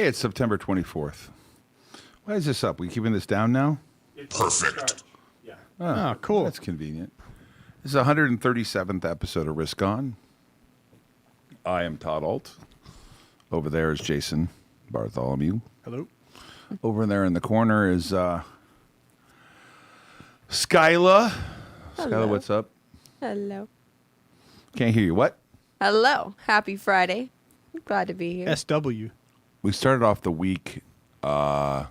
Hey, it's September 24th. Why is this up? We keeping this down now? Perfect. Yeah. Oh, cool. That's convenient. This is the 137th episode of Risk On. I am Todd Ault. Over there is Jason Bartholomew. Hello. Over there in the corner is Skyla. Skyla, what's up? Hello. Can't hear you. What? Hello. Happy Friday. I'm glad to be here. SW. We started off the week. Did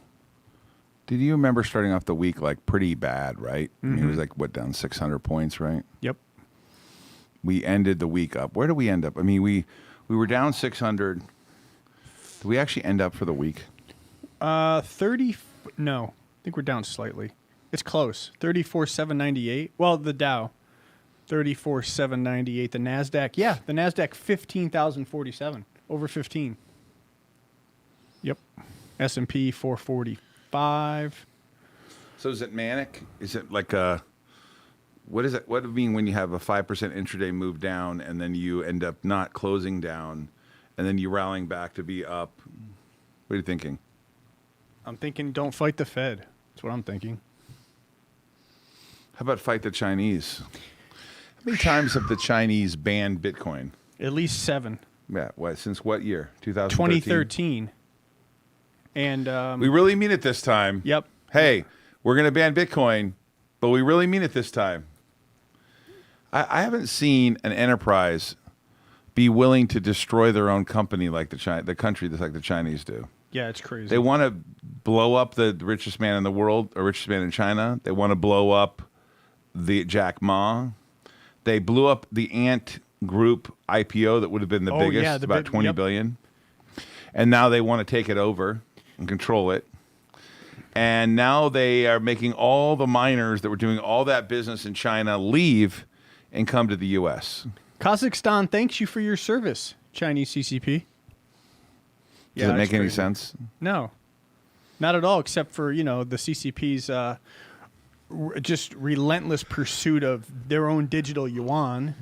you remember starting off the week like pretty bad, right? I mean, it was like, what, down 600 points, right? Yep. We ended the week up. Where did we end up? I mean, we were down 600. Did we actually end up for the week? 30. No, I think we're down slightly. It's close. 34,798. Well, the Dow, 34,798. The Nasdaq, yeah, the Nasdaq 15,047. Over 15. Yep. S&P 445. So is it manic? Is it like a, what is it? What does it mean when you have a 5% intraday move down and then you end up not closing down and then you rallying back to be up? What are you thinking? I'm thinking don't fight the Fed. That's what I'm thinking. How about fight the Chinese? How many times have the Chinese banned Bitcoin? At least 7. Yeah, what, since what year? 2013? 2013. And We really mean it this time. yep. Hey, we're going to ban Bitcoin, but we really mean it this time. I haven't seen an enterprise be willing to destroy their own company like the country that's like the Chinese do. Yeah, it's crazy. They want to blow up the richest man in the world, or richest man in China. They want to blow up the Jack Ma. They blew up the Ant Group IPO that would have been the biggest, yeah, about 20 billion. And now they want to take it over and control it. And now they are making all the miners that were doing all that business in China leave and come to the U.S. Kazakhstan thanks you for your service, Chinese CCP. Does it make that's any crazy. sense? No, not at all, except for, the CCP's just relentless pursuit of their own digital yuan,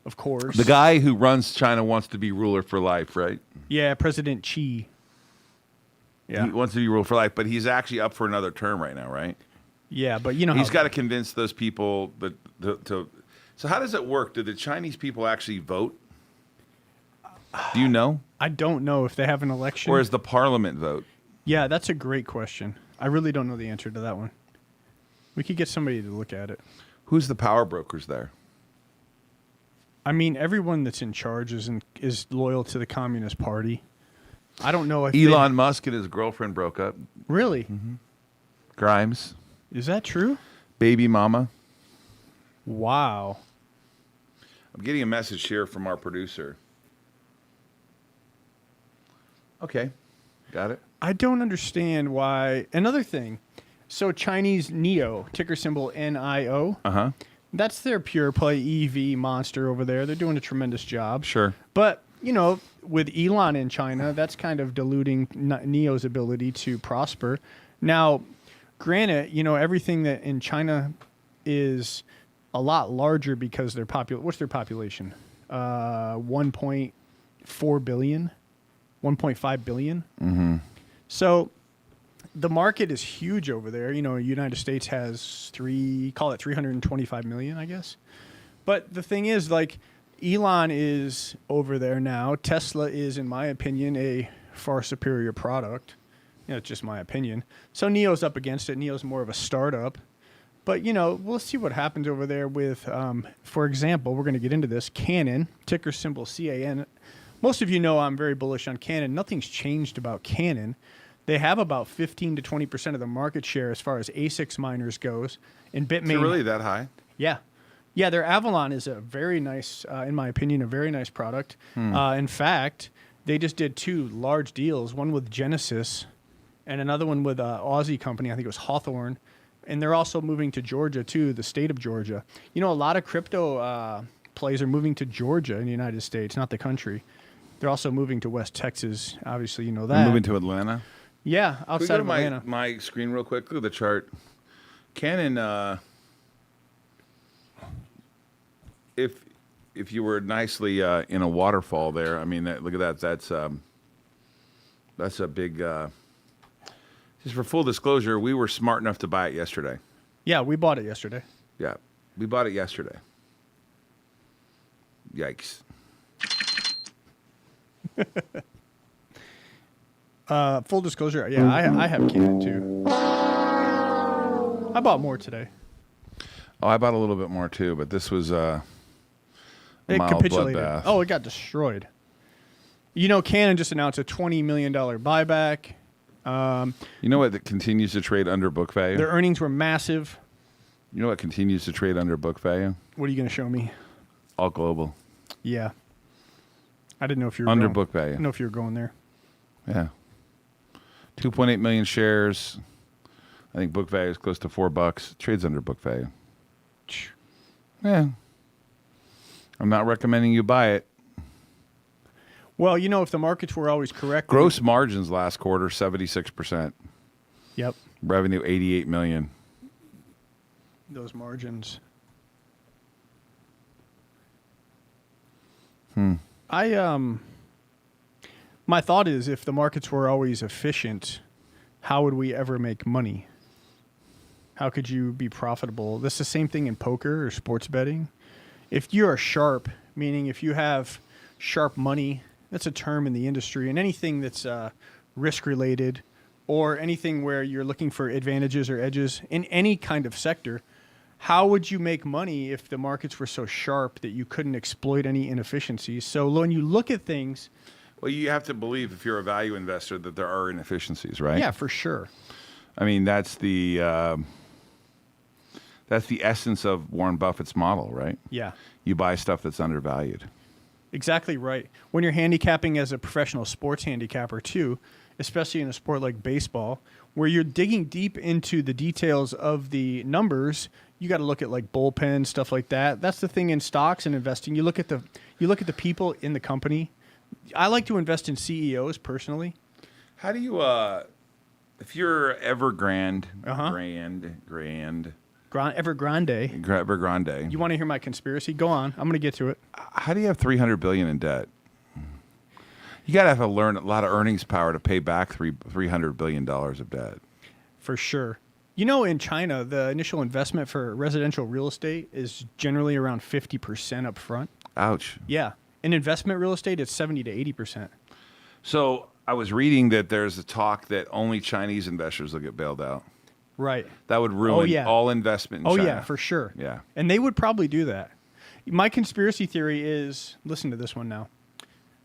of course. The guy who runs China wants to be ruler for life, right? Yeah, President Xi. Yeah. He wants to be ruler for life, but he's actually up for another term right now, right? Yeah, but He's got to convince those people to. So how does it work? Do the Chinese people actually vote? Do you know? I don't know if they have an election. Or is the parliament vote? Yeah, that's a great question. I really don't know the answer to that one. We could get somebody to look at it. Who's the power brokers there? I mean, everyone that's in charge is loyal to the Communist Party. I don't know if Elon Musk and his girlfriend broke up. Really? Grimes. Is that true? Baby mama. Wow. I'm getting a message here from our producer. Okay. Got it. I don't understand why. Another thing. So Chinese NIO, ticker symbol NIO. Uh-huh. That's their pure play EV monster over there. They're doing a tremendous job. Sure. But, with Elon in China, that's kind of diluting NIO's ability to prosper. Now, granted, everything that in China is a lot larger because their what's their population? 1.4 billion, 1.5 billion. Mm-hmm. So the market is huge over there. United States has 325 million, I guess. But the thing is, Elon is over there now. Tesla is, in my opinion, a far superior product. It's just my opinion. So NIO's up against it. NIO's more of a startup. But, we'll see what happens over there with, for example, we're going to get into this, Canon, ticker symbol CAN. Most of you know I'm very bullish on Canon. Nothing's changed about Canon. They have about 15 to 20% of the market share as far as ASICs miners goes. And Bitmain. Is it really that high? Yeah. Yeah, their Avalon is a very nice, in my opinion, a very nice product. In fact, they just did 2 large deals, one with Genesis and another one with an Aussie company. I think it was Hawthorne. And they're also moving to Georgia, too, the state of Georgia. A lot of crypto plays are moving to Georgia in the United States, not the country. They're also moving to West Texas. Obviously, you know that. They're moving to Atlanta? Yeah, outside of Can we go Atlanta. to my screen real quick? Look at the chart. Canon, if you were nicely in a waterfall there, I mean, look at that. That's a big. Just for full disclosure, we were smart enough to buy it yesterday. Yeah, we bought it yesterday. Yeah, we bought it yesterday. Yikes. Full disclosure, yeah, I have Canon too. I bought more today. Oh, I bought a little bit more too, but this was a It mild capitulated. bloodbath. Oh, it got destroyed. You know, Canon just announced a $20 million buyback. You know what that continues to trade under book value? Their earnings were massive. You know what continues to trade under book value? What are you going to show me? All Global. Yeah. I didn't know if you were Under going, book I value. didn't know if you were going there. Yeah. 2.8 million shares. I think book value is close to $4. Trades under book value. Yeah. I'm not recommending you buy it. Well, you know, if the markets were always correct. Gross margins last quarter, 76%. Yep. Revenue, 88 million. Those margins. My thought is if the markets were always efficient, how would we ever make money? How could you be profitable? This is the same thing in poker or sports betting. If you are sharp, meaning if you have sharp money, that's a term in the industry, and anything that's risk related or anything where you're looking for advantages or edges in any kind of sector, how would you make money if the markets were so sharp that you couldn't exploit any inefficiencies? So when you look at things... Well, you have to believe if you're a value investor that there are inefficiencies, right? Yeah, for sure. I mean, that's the essence of Warren Buffett's model, right? Yeah. You buy stuff that's undervalued. Exactly right. When you're handicapping as a professional sports handicapper too, especially in a sport like baseball, where you're digging deep into the details of the numbers, you got to look at like bullpen, stuff like that. That's the thing in stocks and investing. You look at the people in the company. I like to invest in CEOs personally. How do you if you're Evergrande, Evergrande, You want to hear my conspiracy? Go on. I'm going to get to it. how do you have $300 billion in debt? You got to have a lot of earnings power to pay back $300 billion of debt. For sure. You know, in China, the initial investment for residential real estate is generally around 50% up front. Ouch. Yeah. In investment real estate, it's 70 to 80%. So I was reading that there's a talk that only Chinese investors will get bailed out. Right. That would ruin all investment in China. Yeah, for sure. Yeah. And they would probably do that. My conspiracy theory is, listen to this one now.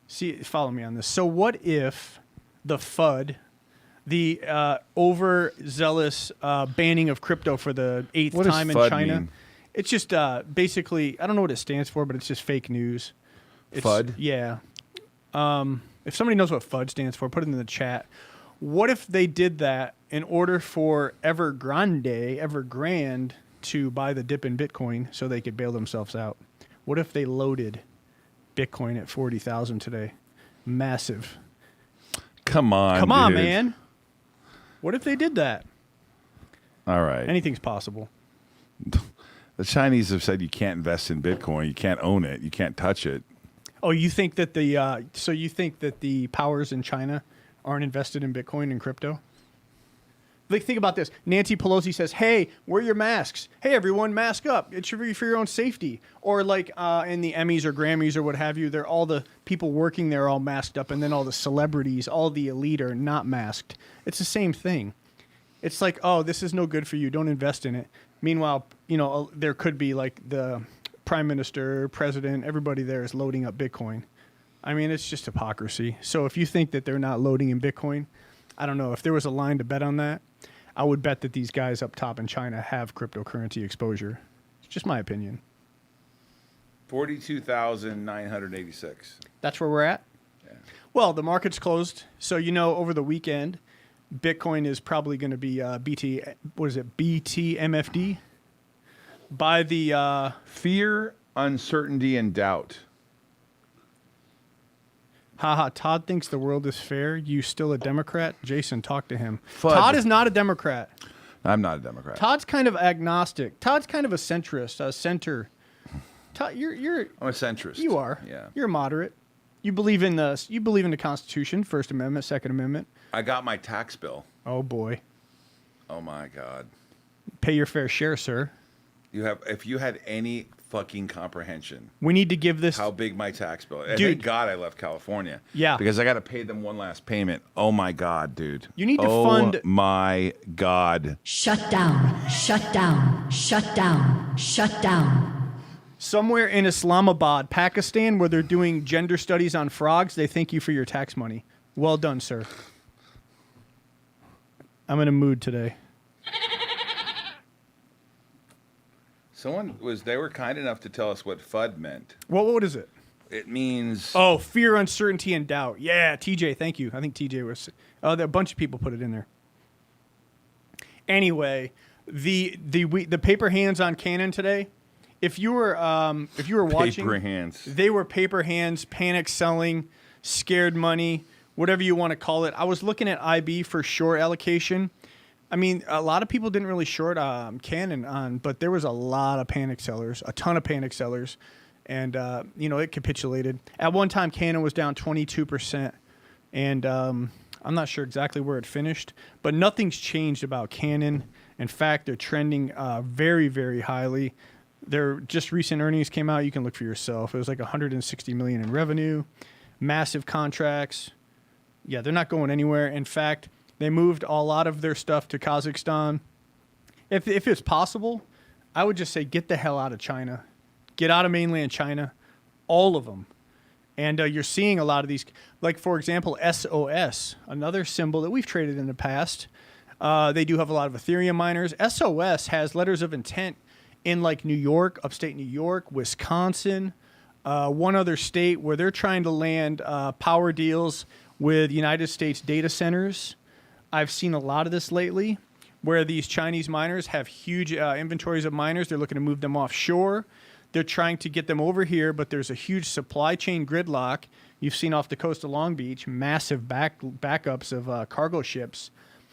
See, follow me on this. So what if the FUD, the overzealous banning of crypto for the eighth What does time in FUD China? mean? It's just basically, I don't know what it stands for, but it's just fake news. FUD? Yeah. If somebody knows what FUD stands for, put it in the chat. What if they did that in order for Evergrande to buy the dip in Bitcoin so they could bail themselves out? What if they loaded Bitcoin at 40,000 today? Massive. Come on, Come on, dude. man. What if they did that? All right. Anything's possible. The Chinese have said you can't invest in Bitcoin. You can't own it. You can't touch it. Oh, you think that the powers in China aren't invested in Bitcoin and crypto? Like, think about this. Nancy Pelosi says, "Hey, wear your masks. Hey, everyone, mask up. It should be for your own safety." Or like in the Emmys or Grammys or what have you, they're all the people working there are all masked up, and then all the celebrities, all the elite are not masked. It's the same thing. It's like, oh, this is no good for you. Don't invest in it. Meanwhile, you know, there could be like the prime minister, president, everybody there is loading up Bitcoin. I mean, it's just hypocrisy. So if you think that they're not loading in Bitcoin, I don't know. If there was a line to bet on that, I would bet that these guys up top in China have cryptocurrency exposure. It's just my opinion. 42,986. That's where we're at? Yeah. Well, the market's closed. So, you know, over the weekend, Bitcoin is probably going to be BTMFD? By the... Fear, uncertainty, and doubt. Haha, Todd thinks the world is fair. You still a Democrat? Jason, talk to him. FUD. Todd is not a Democrat. I'm not a Democrat. Todd's kind of agnostic. Todd's kind of a centrist, a center. Todd, you're I'm a centrist. you are. Yeah. You're moderate. You believe in the Constitution, First Amendment, Second Amendment. I got my tax bill. Oh boy. Oh my God. Pay your fair share, sir. If you had any fucking comprehension We need to give this. how big my tax bill is. Dude. Thank God I left California. Yeah. Because I got to pay them one last payment. Oh my God, dude. You need to oh fund- my God. Shut down, shut down, shut down, shut down. Somewhere in Islamabad, Pakistan, where they're doing gender studies on frogs, they thank you for your tax money. Well done, sir. I'm in a mood today. They were kind enough to tell us what FUD meant. What is it? It means Oh, fear, uncertainty, and doubt. Yeah, TJ, thank you. I think TJ was. Oh, a bunch of people put it in there. Anyway, the paper hands on Canon today. If you were watching, paper hands. they were paper hands, panic selling, scared money, whatever you want to call it. I was looking at IB for short allocation. I mean, a lot of people didn't really short Canon but there was a lot of panic sellers, a ton of panic sellers, and it capitulated. At one time, Canon was down 22%, and I'm not sure exactly where it finished, but nothing's changed about Canon. In fact, they're trending very, very highly. Their just recent earnings came out. You can look for yourself. It was like $160 million in revenue, massive contracts. Yeah, they're not going anywhere. In fact, they moved a lot of their stuff to Kazakhstan. If it's possible, I would just say get the hell out of China. Get out of mainland China. All of them. And you're seeing a lot of these, like, for example, SOS, another symbol that we've traded in the past. They do have a lot of Ethereum miners. SOS has letters of intent in, like, New York, upstate New York, Wisconsin, one other state where they're trying to land power deals with United States data centers. I've seen a lot of this lately where these Chinese miners have huge inventories of miners. They're looking to move them offshore. They're trying to get them over here, but there's a huge supply chain gridlock. You've seen off the coast of Long Beach, massive backups of cargo ships.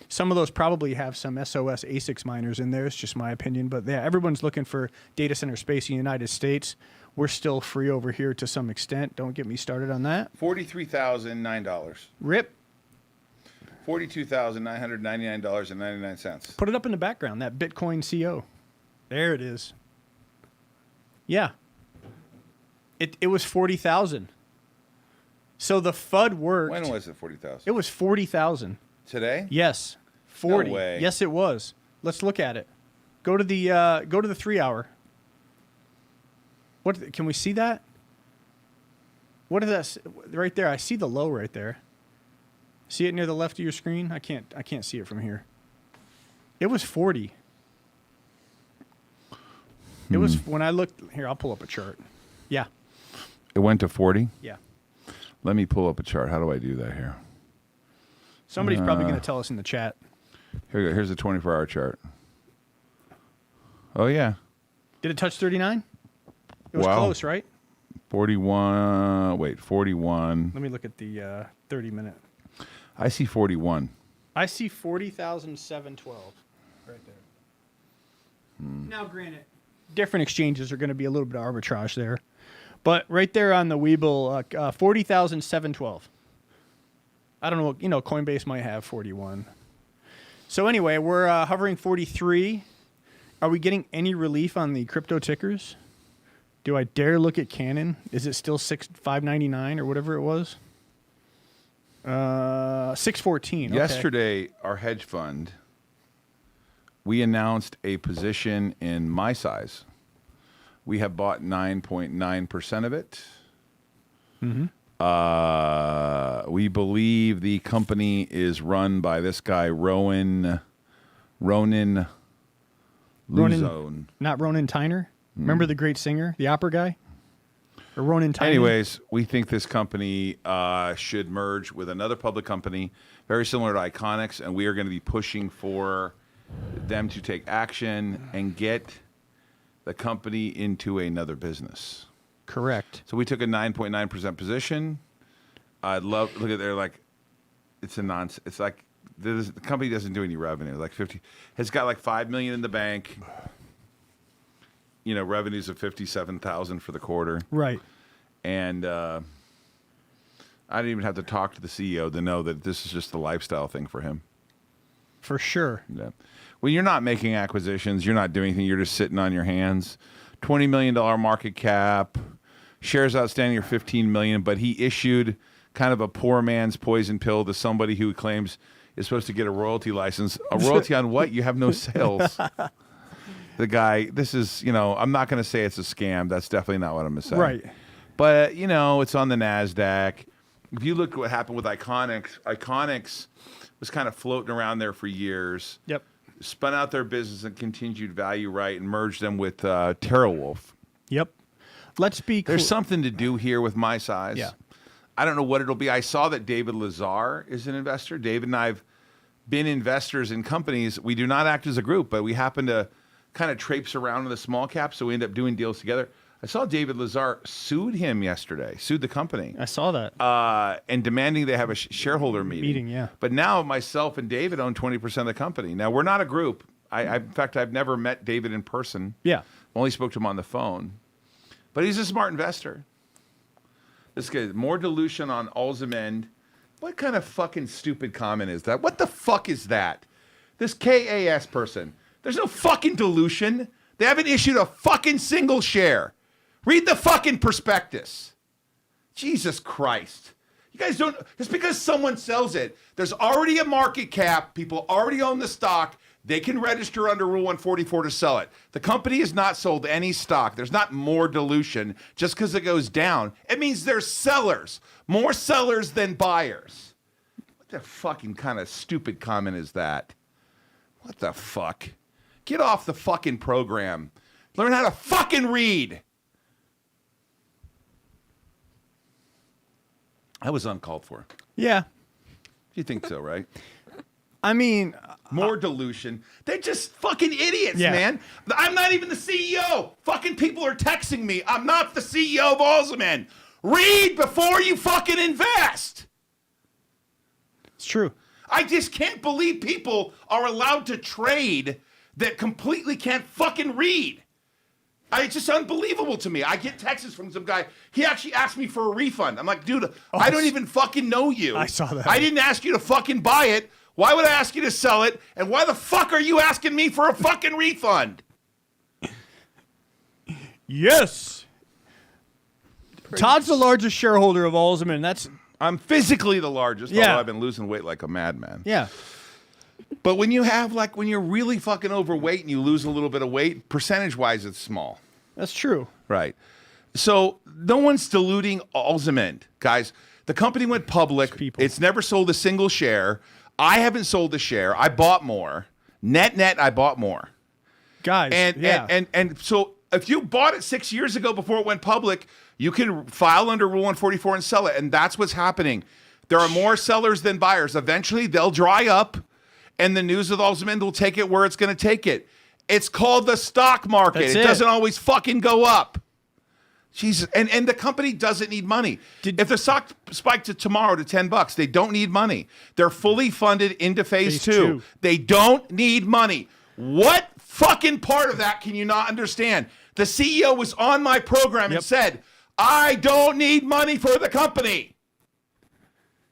Some of those probably have some SOS ASICs miners in there. It's just my opinion. But yeah, everyone's looking for data center space in the United States. We're still free over here to some extent. Don't get me started on that. $43,009. RIP. $42,999.99. Put it up in the background, that Bitcoin CO. There it is. Yeah. It was 40,000. So the FUD worked. When was it 40,000? It was 40,000. Today? Yes. 40. No way. Yes, it was. Let's look at it. Go to the 3 hour. What can we see that? What is that right there? I see the low right there. See it near the left of your screen? I can't see it from here. It was 40. It was when I looked here, I'll pull up a chart. Yeah. It went to 40? Yeah. Let me pull up a chart. How do I do that here? Somebody's probably going to tell us in the chat. Here we go. Here's the 24-hour chart. Oh, yeah. Did it touch 39? It was Wow. close, right? 41. Wait, 41. Let me look at the 30-minute. I see 41. I see 40,712 right there. Now, granted, different exchanges are going to be a little bit of arbitrage there. But right there on the Webull, 40,712. I don't know, Coinbase might have 41. So anyway, we're hovering 43. Are we getting any relief on the crypto tickers? Do I dare look at Canon? Is it still 599 or whatever it was? 614. Okay. Yesterday, our hedge fund, we announced a position in my size. We have bought 9.9% of it. Mm-hmm. We believe the company is run by this guy, Ronan Luzone. Not Ronan Tyner? Remember the great singer, the opera guy? Or Ronan Tyner? Anyways, we think this company should merge with another public company, very similar to Iconics, and we are going to be pushing for them to take action and get the company into another business. Correct. So we took a 9.9% position. I'd love look at there like it's a nonsense. It's like the company doesn't do any revenue. Like 50, it's got like $5 million in the bank. Revenues of 57,000 for the quarter. Right. And I didn't even have to talk to the CEO to know that this is just a lifestyle thing for him. For sure. Yeah. When you're not making acquisitions, you're not doing anything. You're just sitting on your hands. $20 million market cap. Shares outstanding are 15 million, but he issued kind of a poor man's poison pill to somebody who claims is supposed to get a royalty license. A royalty on what? You have no sales. The guy, this is, I'm not going to say it's a scam. That's definitely not what I'm going to say. Right. But, it's on the NASDAQ. If you look at what happened with Iconics was kind of floating around there for years. Yep. Spun out their business and continued value right and merged them with TerraWolf. Yep. Let's be clear. There's something to do here with my size. Yeah. I don't know what it'll be. I saw that David Lazar is an investor. David and I have been investors in companies. We do not act as a group, but we happen to kind of traipse around in the small cap, so we end up doing deals together. I saw David Lazar sued him yesterday, sued the company. I saw that. And demanding they have a shareholder meeting. Yeah. But now myself and David own 20% of the company. Now, we're not a group. In fact, I've never met David in person. Yeah. Only spoke to him on the phone. But he's a smart investor. This guy, more dilution on Alzheimer's. What kind of fucking stupid comment is that? What the fuck is that? This KAS person. There's no fucking dilution. They haven't issued a fucking single share. Read the fucking prospectus. Jesus Christ. You guys don't, just because someone sells it, there's already a market cap. People already own the stock. They can register under Rule 144 to sell it. The company has not sold any stock. There's not more dilution just because it goes down. It means there's sellers. More sellers than buyers. What the fucking kind of stupid comment is that? What the fuck? Get off the fucking program. Learn how to fucking read. That was uncalled for. Yeah. You think so, right? I mean, More dilution. They're just fucking idiots, Yeah. man. I'm not even the CEO. Fucking people are texting me. I'm not the CEO of Alzheimer's. Read before you fucking invest. it's true. I just can't believe people are allowed to trade that completely can't fucking read. It's just unbelievable to me. I get texts from some guy. He actually asked me for a refund. I'm like, dude, I don't even fucking know you. I saw that. I didn't ask you to fucking buy it. Why would I ask you to sell it? And why the fuck are you asking me for a fucking refund? Yes. Todd's the largest shareholder of Alzheimer's. That's I'm physically the largest, Yeah. although I've been losing weight like a madman. yeah. But when you have, when you're really fucking overweight and you lose a little bit of weight, percentage-wise, it's small. That's true. Right. So no one's diluting Alzheimer's, guys. The company went public. People. It's never sold a single share. I haven't sold a share. I bought more. Net, I bought more. Guys. And so if you bought it 6 years ago before it went public, you can file under Rule 144 and sell it. And that's what's happening. There are more sellers than buyers. Eventually, they'll dry up, and the news of Alzheimer's will take it where it's going to take it. It's called the stock market. That's It it. doesn't always fucking go up. Jesus. And the company doesn't need money. If the stock spiked to tomorrow to $10, they don't need money. They're fully funded into phase two. They don't need money. What fucking part of that can you not understand? The CEO was on my program and said, I don't need money for the company.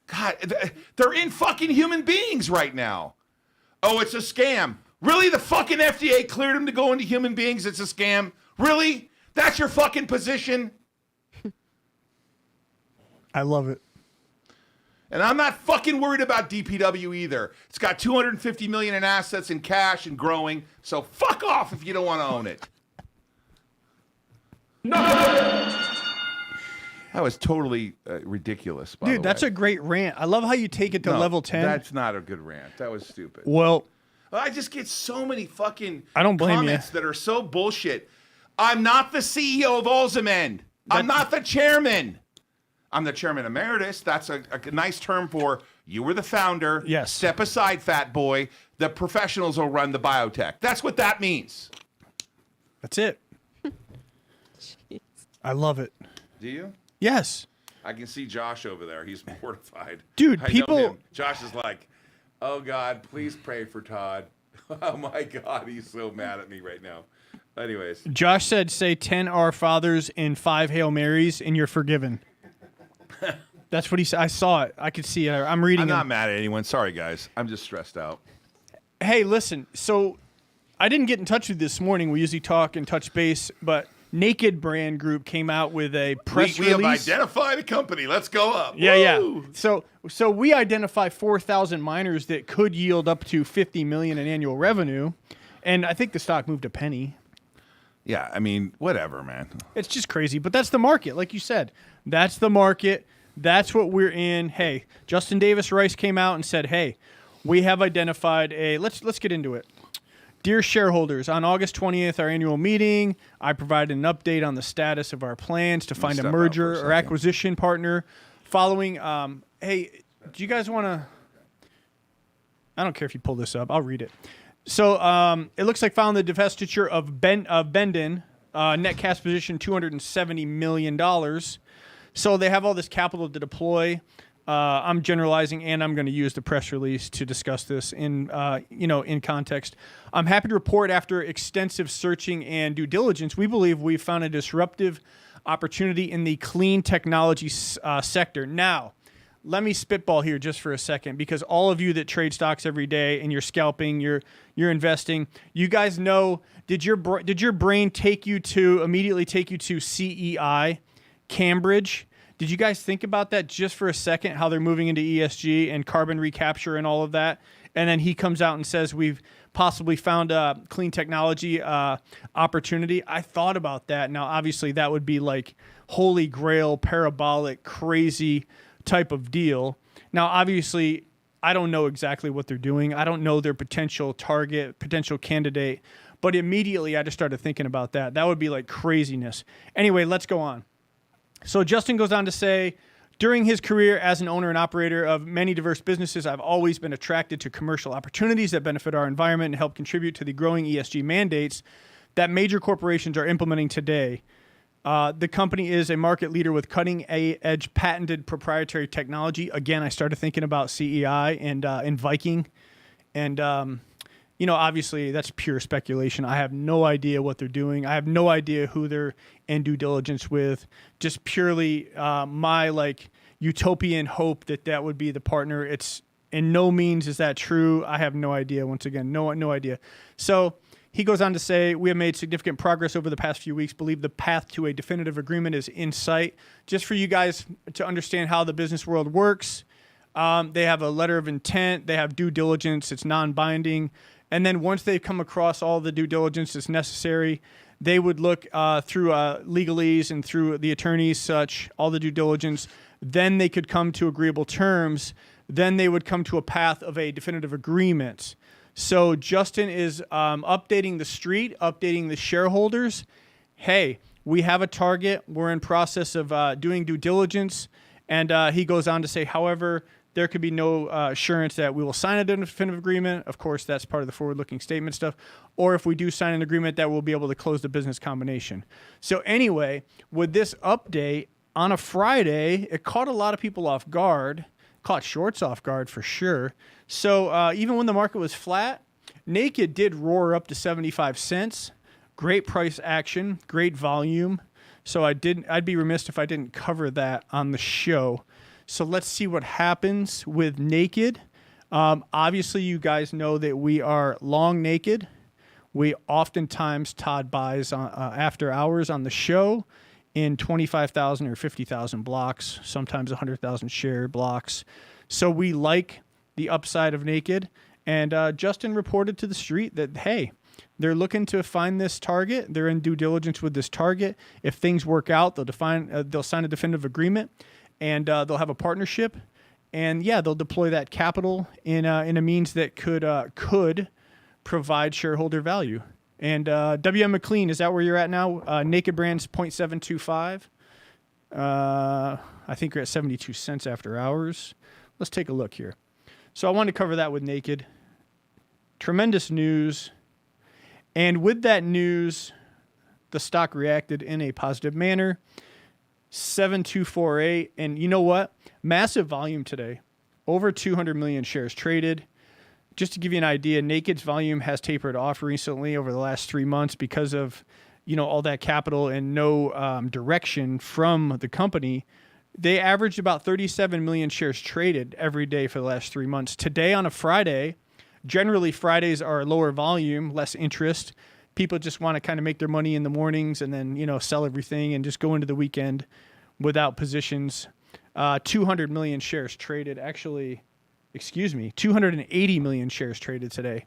God, they're in fucking human beings right now. Oh, it's a scam. Really? The fucking FDA cleared them to go into human beings? It's a scam? Really? That's your fucking position? I love it. And I'm not fucking worried about DPW either. It's got 250 million in assets and cash and growing. So fuck off if you don't want to own it. No. That was totally ridiculous, by the way. Dude, that's a great rant. I love how you take it to No, level 10. That's not a good rant. That was stupid. Well, I just get so many fucking I don't blame comments that are so bullshit. I'm not the CEO of Alzheimer's. I'm not the chairman. I'm the chairman emeritus. That's a nice term for you were the founder. Yes. Step aside, fat boy. The professionals will run the biotech. That's what that means. that's it. I love it. Do you? Yes. I can see Josh over there. He's mortified. Dude, I know people- him. Josh is like, oh, God, please pray for Todd. Oh, my God. He's so mad at me right now. Anyways. Josh said, say 10 Our Fathers and 5 Hail Marys, and you're forgiven. That's what he said. I saw it. I could see it. I'm reading I'm it. not mad at anyone. Sorry, guys. I'm just stressed out. Hey, listen. So I didn't get in touch with you this morning. We usually talk and touch base, but Naked Brand Group came out with a press We have release. identified a company. Let's go up. Yeah, Woo! yeah. So we identify 4,000 miners that could yield up to $50 million in annual revenue, and I think the stock moved a penny. Yeah, I mean, whatever, man. It's just crazy, but that's the market, like you said. That's the market. That's what we're in. Hey, Justin Davis Rice came out and said, "Hey, we have identified a." Let's get into it. Dear shareholders, on August 20th, our annual meeting, I provided an update on the status of our plans to find a step out for a merger or second. acquisition partner. Following, hey, do you guys want to? I don't care if you pull this up. I'll read it. So it looks like found the divestiture of Bendon, net cash position $270 million. So they have all this capital to deploy. I'm generalizing, and I'm going to use the press release to discuss this in context. I'm happy to report after extensive searching and due diligence, we believe we've found a disruptive opportunity in the clean technology sector. Now, let me spitball here just for a second, because all of you that trade stocks every day and you're scalping, you're investing, you guys know, did your brain immediately take you to CEI, Cambridge? Did you guys think about that just for a second, how they're moving into ESG and carbon recapture and all of that? And then he comes out and says, we've possibly found a clean technology opportunity. I thought about that. Now, obviously, that would be like holy grail, parabolic, crazy type of deal. Now, obviously, I don't know exactly what they're doing. I don't know their potential target, potential candidate. But immediately, I just started thinking about that. That would be like craziness. Anyway, let's go on. So Justin goes on to say, during his career as an owner and operator of many diverse businesses, I've always been attracted to commercial opportunities that benefit our environment and help contribute to the growing ESG mandates that major corporations are implementing today. The company is a market leader with cutting-edge patented proprietary technology. Again, I started thinking about CEI and Viking. And, obviously that's pure speculation. I have no idea what they're doing. I have no idea who they're in due diligence with. Just purely my utopian hope that would be the partner. It's in no means is that true. I have no idea. Once again, no idea. So he goes on to say, we have made significant progress over the past few weeks, believe the path to a definitive agreement is in sight. Just for you guys to understand how the business world works, they have a letter of intent, they have due diligence, it's non-binding. And then once they've come across all the due diligence that's necessary, they would look through legalese and through the attorneys, such, all the due diligence. Then they could come to agreeable terms. Then they would come to a path of a definitive agreement. So Justin is updating the street, updating the shareholders. Hey, we have a target. We're in process of doing due diligence. And he goes on to say, however, there could be no assurance that we will sign a definitive agreement. Of course, that's part of the forward-looking statement stuff. Or if we do sign an agreement, that we'll be able to close the business combination. So anyway, with this update on a Friday, it caught a lot of people off guard. Caught shorts off guard for sure. So even when the market was flat, Naked did roar up to 75 cents. Great price action, great volume. So I'd be remiss if I didn't cover that on the show. So let's see what happens with Naked. Obviously, you guys know that we are long Naked. We oftentimes Todd buys after hours on the show in 25,000 or 50,000 blocks, sometimes 100,000 share blocks. So we like the upside of Naked. And Justin reported to the street that, hey, they're looking to find this target. They're in due diligence with this target. If things work out, they'll sign a definitive agreement, and they'll have a partnership. And yeah, they'll deploy that capital in a means that could provide shareholder value. And WM McLean, is that where you're at now? Naked Brands 0.725. I think you're at 72 cents after hours. Let's take a look here. So I wanted to cover that with Naked. Tremendous news. And with that news, the stock reacted in a positive manner. 7248. And you know what? Massive volume today. Over 200 million shares traded. Just to give you an idea, Naked's volume has tapered off recently over the last 3 months because of, all that capital and no direction from the company. They averaged about 37 million shares traded every day for the last 3 months. Today on a Friday, generally Fridays are lower volume, less interest. People just want to kind of make their money in the mornings and then, sell everything and just go into the weekend without positions. 200 million shares traded. Actually, 280 million shares traded today.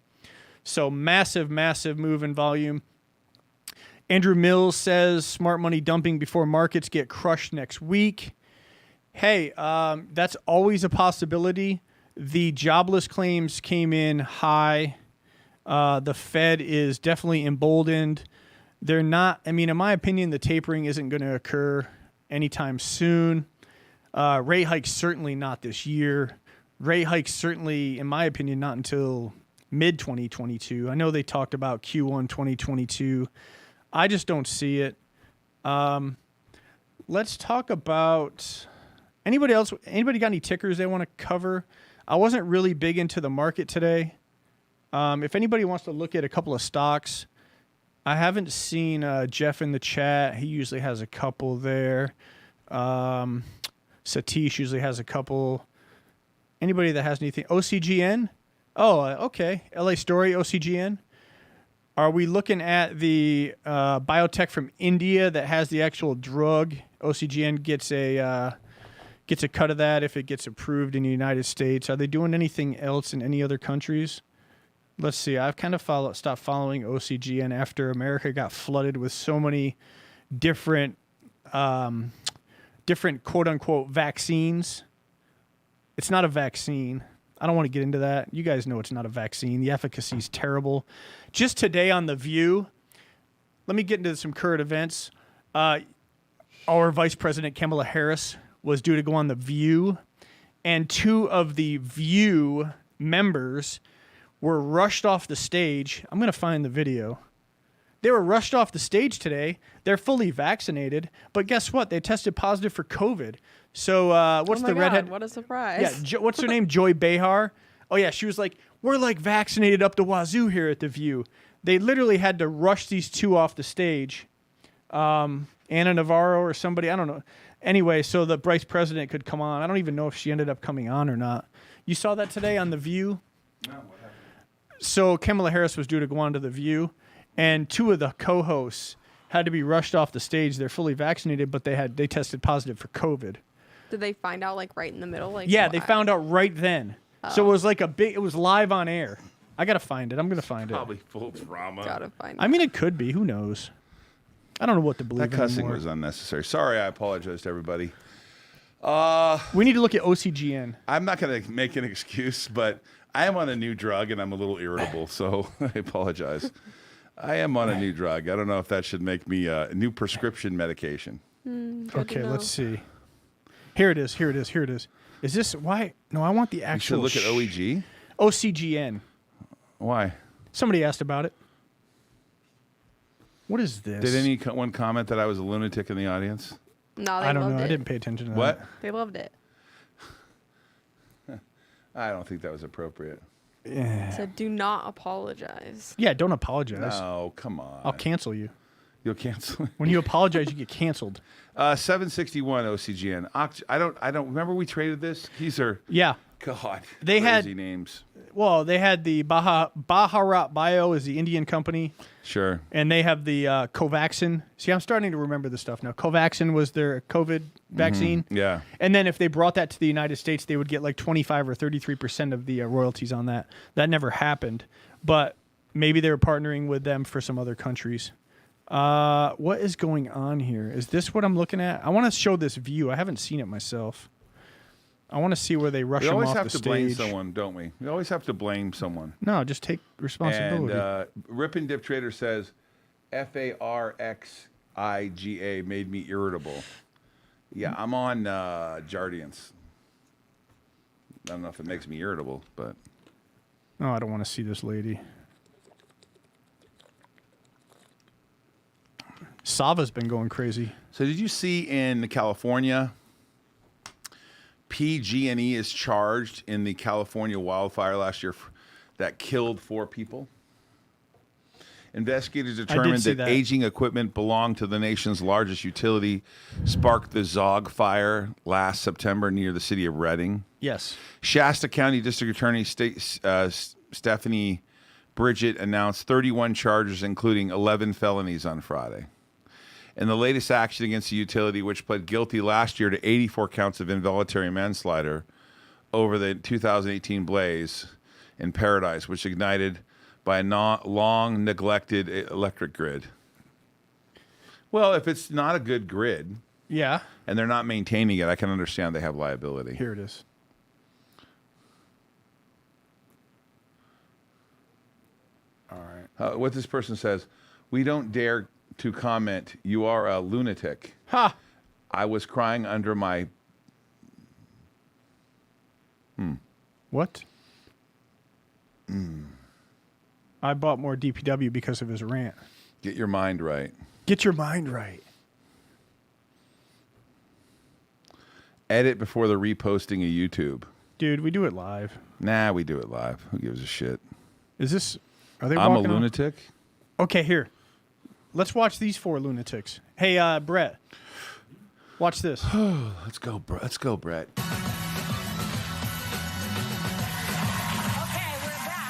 So massive, massive move in volume. Andrew Mills says smart money dumping before markets get crushed next week. Hey, that's always a possibility. The jobless claims came in high. The Fed is definitely emboldened. They're not, in my opinion, the tapering isn't going to occur anytime soon. Rate hikes certainly not this year. Rate hikes certainly, in my opinion, not until mid-2022. I know they talked about Q1 2022. I just don't see it. Let's talk about anybody else. Anybody got any tickers they want to cover? I wasn't really big into the market today. If anybody wants to look at a couple of stocks, I haven't seen Jeff in the chat. He usually has a couple there. Satish usually has a couple. Anybody that has anything? OCGN? Oh, okay. LA Story, OCGN. Are we looking at the biotech from India that has the actual drug? OCGN gets a cut of that if it gets approved in the United States. Are they doing anything else in any other countries? Let's see. I've kind of stopped following OCGN after America got flooded with so many different quote unquote vaccines. It's not a vaccine. I don't want to get into that. You guys know it's not a vaccine. The efficacy is terrible. Just today on The View, let me get into some current events. Our Vice President Kamala Harris was due to go on The View, and 2 of the View members were rushed off the stage. I'm going to find the video. They were rushed off the stage today. They're fully vaccinated, but guess what? They tested positive for COVID. So what's the redhead? What a surprise. Yeah, what's her name? Joy Behar. Oh, yeah, she was like, we're like vaccinated up the wazoo here at The View. They literally had to rush these 2 off the stage. Anna Navarro or somebody, I don't know. Anyway, so the vice president could come on. I don't even know if she ended up coming on or not. You saw that today on The View? No, what happened? So Kamala Harris was due to go on to The View, and 2 of the co-hosts had to be rushed off the stage. They're fully vaccinated, but they tested positive for COVID. Did they find out right in the middle? Yeah, they found out right then. Oh. So it was it was live on air. I got to find it. I'm going to find Probably full drama. Gotta find it. I mean, it could be. Who knows? I don't know what to believe. That cussing anymore. was unnecessary. Sorry, I apologize to everybody. We need to look at OCGN. I'm not going to make an excuse, but I am on a new drug and I'm a little irritable, so I apologize. I am on a new drug. I don't know if that should make me a new prescription medication. Okay, let's see. Here it is. Is this why? No, I want the actual. You should look at OEG. OCGN. Why? Somebody asked about it. What is this? Did anyone comment that I was a lunatic in the audience? No, they I don't loved know. it. I didn't pay attention to What? that. They loved it. I don't think that was appropriate. Yeah. So do not apologize. Yeah, don't apologize. No, come on. I'll cancel you. You'll cancel. When you apologize, you get canceled. 761 OCGN. I don't remember we traded this. These are Yeah. God. They had- crazy names. Well, they had the Bharat Bio is the Indian company, Sure. and they have the Covaxin. See, I'm starting to remember this stuff now. Covaxin was their COVID vaccine. Yeah. And then if they brought that to the United States, they would get like 25 or 33% of the royalties on that. That never happened, but maybe they were partnering with them for some other countries. What is going on here? Is this what I'm looking at? I want to show this view. I haven't seen it myself. I want to see where they rush We them always off have the to stage. blame someone, don't we? We always have to blame someone. No, just take responsibility. And Rip and Dip Trader says, FARXIGA made me irritable. Yeah, I'm on Jardiance. I don't know if it makes me irritable, but Oh, I don't want to see this lady. Sava's been going crazy. so did you see in California, PG&E is charged in the California wildfire last year that killed 4 people? Investigators determined see that that. aging equipment belonged to the nation's largest utility, sparked the Zog fire last September near the city of Reading. Yes. Shasta County District Attorney Stephanie Bridget announced 31 charges, including 11 felonies on Friday. In the latest action against the utility, which pled guilty last year to 84 counts of involuntary manslaughter over the 2018 blaze in Paradise, which ignited by a long neglected electric grid. Well, if it's not a good grid Yeah. and they're not maintaining it, I can understand they have liability. Here it is. All right. What this person says, we don't dare to comment. You are a lunatic. Ha! I was crying under my... What? I bought more DPW because of his rant. Get your mind right. Get your mind right. Edit before the reposting of YouTube. Dude, we do it live. Nah, we do it live. Who gives a shit? Is this... Are they I'm a walking on- lunatic. Okay, here. Let's watch these 4 lunatics. Hey, Brett. Watch this. Let's go, Brett. Let's go, Brett. Okay, we're back.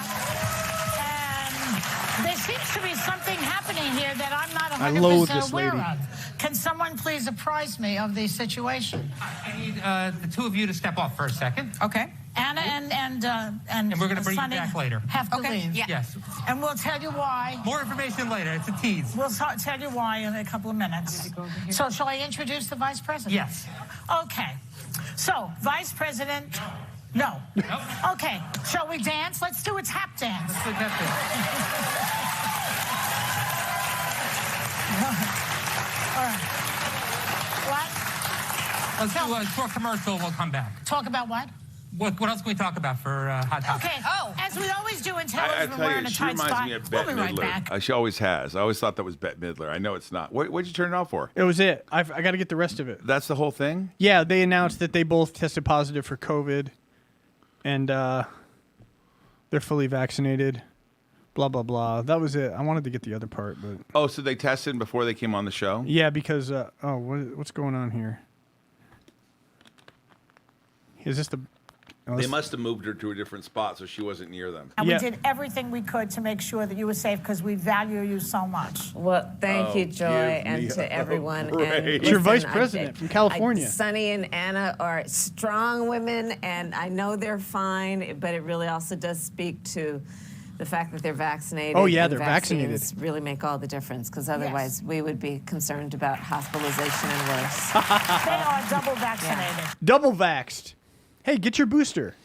And there seems to be something happening here that I'm not I loathe 100% this aware lady. of. Can someone please apprise me of the situation? I need the two of you to step off for a second. Okay. Anna and we're gonna bring you Sonny back later. have to Okay, leave. yeah. Yes. And we'll tell you why. More information later. It's a tease. We'll tell you why in a couple of minutes. So shall I introduce the vice president? Yes. Okay. So, vice president... No. Nope. Okay. Shall we dance? Let's do a tap dance. Let's look at All right. What? this. Let's do a short commercial and we'll come back. Talk about what? What else can we talk about for Hot Topic? Okay. As we always do in I television, we're tell wearing you, a she tight reminds spot. me of We'll Bette be right Midler. back. She always has. I always thought that was Bette Midler. I know it's not. What'd you turn it off for? It was it. I got to get the rest of it. That's the whole thing? Yeah, they announced that they both tested positive for COVID, and they're fully vaccinated. Blah, blah, blah. That was it. I wanted to get the other part, but... Oh, so they tested before they came on the show? Yeah, because... what's going on here? Is this the... oh, They this- must have moved her to a different spot so she wasn't near them. And Yeah. we did everything we could to make sure that you were safe because we value you so much. Well, thank you, Joy, give me and a to everyone. break. And It's your listen, vice president from California. Sunny and Anna are strong women, and I know they're fine, but it really also does speak to the fact that they're vaccinated. Oh, yeah, and they're vaccinated. vaccines really make all the difference, because otherwise we would be concerned about hospitalization and worse. They are double vaccinated. Double vaxxed. Hey, get your booster.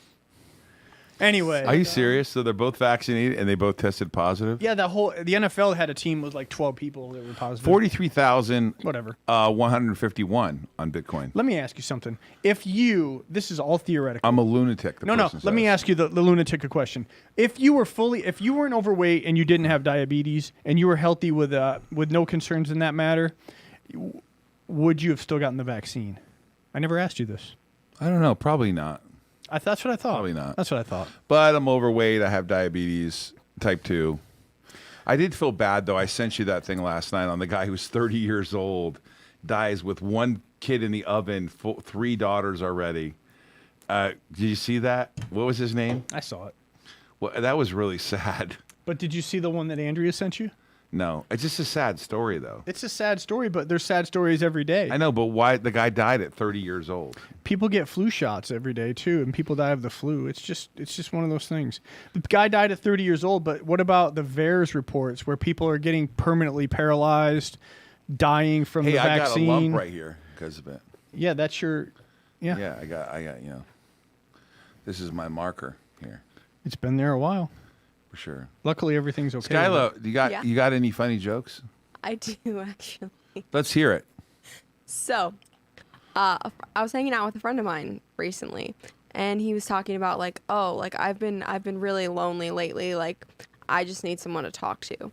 Anyway. Are you serious? So they're both vaccinated and they both tested positive? Yeah, the NFL had a team with like 12 people that were positive. 43,000. Whatever. 151 on Bitcoin. Let me ask you something. If you, this is all theoretical. I'm a lunatic. the No. person Let me says. ask you the lunatic a question. If you weren't overweight and you didn't have diabetes and you were healthy with no concerns in that matter, would you have still gotten the vaccine? I never asked you this. I don't know. Probably not. That's what I thought. Probably not. That's what I thought. But I'm overweight. I have diabetes, type 2. I did feel bad, though. I sent you that thing last night on the guy who's 30 years old, dies with 1 kid in the oven, 3 daughters already. Did you see that? What was his name? I saw it. Well, that was really sad. But did you see the one that Andrea sent you? No, it's just a sad story, though. It's a sad story, but there's sad stories every day. I know, but why the guy died at 30 years old? People get flu shots every day too, and people die of the flu. It's just one of those things. The guy died at 30 years old, but what about the VAERS reports where people are getting permanently paralyzed, dying from Hey, the I vaccine? got a lump right here because of it. Yeah, that's your. Yeah. Yeah, I got. This is my marker here It's been there a while. for sure. Luckily, everything's okay. Skylo, Yeah. you got any funny jokes? I do actually. Let's hear it. So, I was hanging out with a friend of mine recently, and he was talking about like, oh, like I've been really lonely lately. Like, I just need someone to talk to,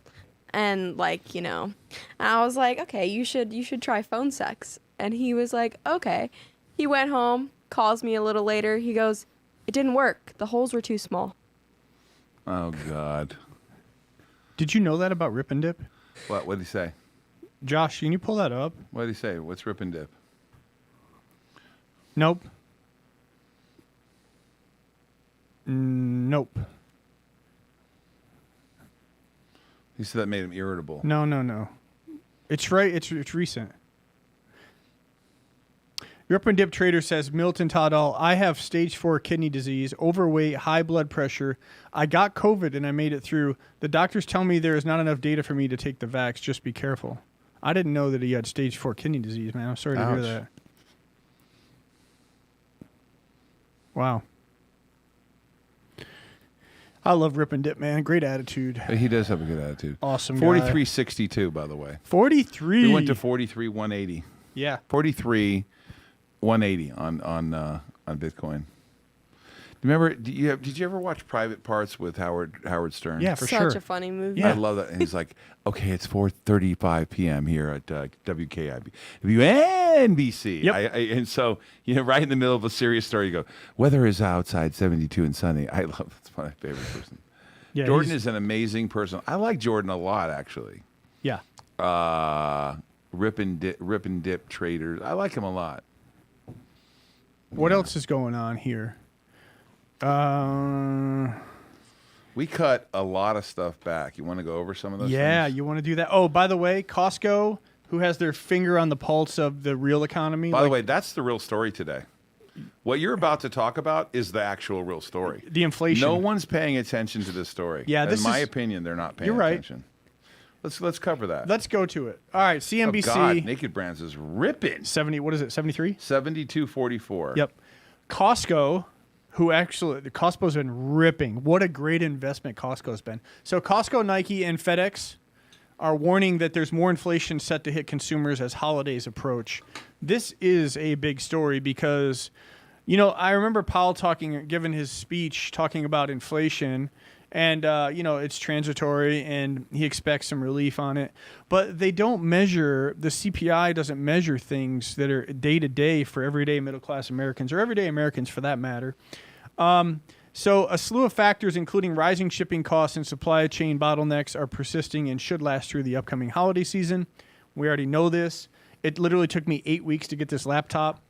and like and I was like, okay, you should try phone sex. And he was like, okay. He went home, calls me a little later. He goes, it didn't work. The holes were too small. Oh God. Did you know that about Rip and Dip? What did he say? Josh, can you pull that up? What did he say? What's Rip and Dip? Nope. Nope. He said that made him irritable. No. It's right. It's recent. Rip and Dip Trader says, Milton Todd Ault, I have stage 4 kidney disease, overweight, high blood pressure. I got COVID and I made it through. The doctors tell me there is not enough data for me to take the vax. Just be careful. I didn't know that he had stage 4 kidney disease, man. I'm sorry to hear Ouch. that. Wow. I love Rip and Dip, man. Great attitude. He does have a good attitude. Awesome guy. 43.62, by the way. 43. We went to 43.180. Yeah. 43.180 on Bitcoin. Remember? Did you ever watch Private Parts with Howard Stern? Yeah, for Such sure. a funny movie. Yeah. I love that. And he's like, okay, it's 4:35 p.m. here at WNBC. Yep. And so, right in the middle of a serious story, you go, weather is outside 72 and sunny. I love that's my favorite person. Yeah, Jordan is an amazing person. I like Jordan a lot, actually. Yeah. Rip and dip traders. I like him a lot. What else is going on here? We cut a lot of stuff back. You want to go over some of those Yeah, things? you want to do that? Oh, by the way, Costco, who has their finger on the pulse of the real economy. By the way, that's the real story today. What you're about to talk about is the actual real story. the inflation. No one's paying attention to this story. Yeah, this in my is- opinion, they're not paying You're right. attention. Let's cover that. Let's go to it. All right, CNBC. Oh God, Naked Brands is ripping. 70, what is it, 73? 72.44. Yep. Costco, Costco's been ripping. What a great investment Costco's been. So Costco, Nike, and FedEx are warning that there's more inflation set to hit consumers as holidays approach. This is a big story because, I remember Powell giving his speech talking about inflation, and, it's transitory and he expects some relief on it. But they don't measure, the CPI doesn't measure things that are day to day for everyday middle class Americans or everyday Americans for that matter. So a slew of factors, including rising shipping costs and supply chain bottlenecks, are persisting and should last through the upcoming holiday season. We already know this. It literally took me 8 weeks to get this laptop.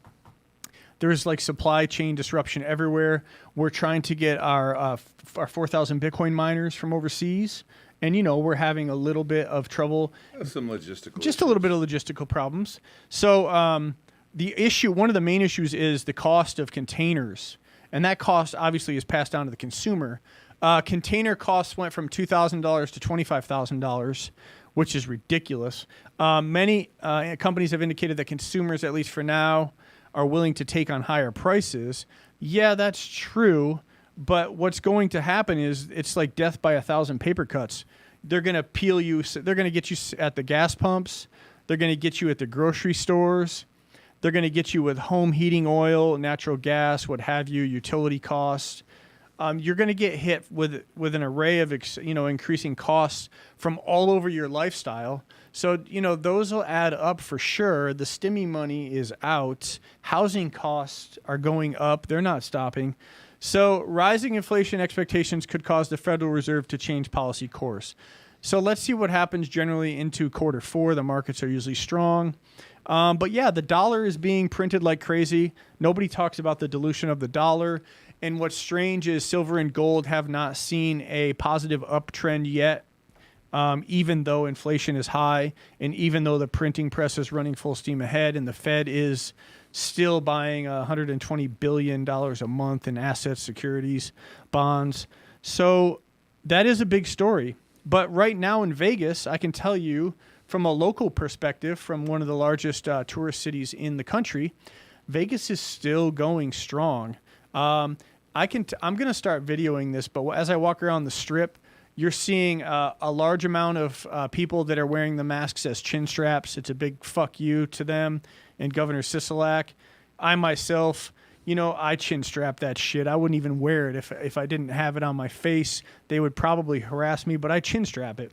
There's supply chain disruption everywhere. We're trying to get our 4,000 Bitcoin miners from overseas. And, we're having a little bit of trouble. Some logistical. Just a little bit of logistical problems. So one of the main issues is the cost of containers. And that cost obviously is passed down to the consumer. Container costs went from $2,000 to $25,000, which is ridiculous. Many companies have indicated that consumers, at least for now, are willing to take on higher prices. Yeah, that's true. But what's going to happen is it's like death by 1,000 paper cuts. They're going to peel you. They're going to get you at the gas pumps. They're going to get you at the grocery stores. They're going to get you with home heating oil, natural gas, what have you, utility costs. You're going to get hit with an array of increasing costs from all over your lifestyle. So, those will add up for sure. The stimmy money is out. Housing costs are going up. They're not stopping. So rising inflation expectations could cause the Federal Reserve to change policy course. So let's see what happens generally into quarter 4. The markets are usually strong. But yeah, the dollar is being printed like crazy. Nobody talks about the dilution of the dollar. And what's strange is silver and gold have not seen a positive uptrend yet, even though inflation is high and even though the printing press is running full steam ahead and the Fed is still buying $120 billion a month in assets, securities, bonds. So that is a big story. But right now in Vegas, I can tell you from a local perspective, from one of the largest tourist cities in the country, Vegas is still going strong. I'm going to start videoing this, but as I walk around the strip, you're seeing a large amount of people that are wearing the masks as chin straps. It's a big fuck you to them and Governor Sisolak. I myself, I chin strap that shit. I wouldn't even wear it if I didn't have it on my face. They would probably harass me, but I chin strap it.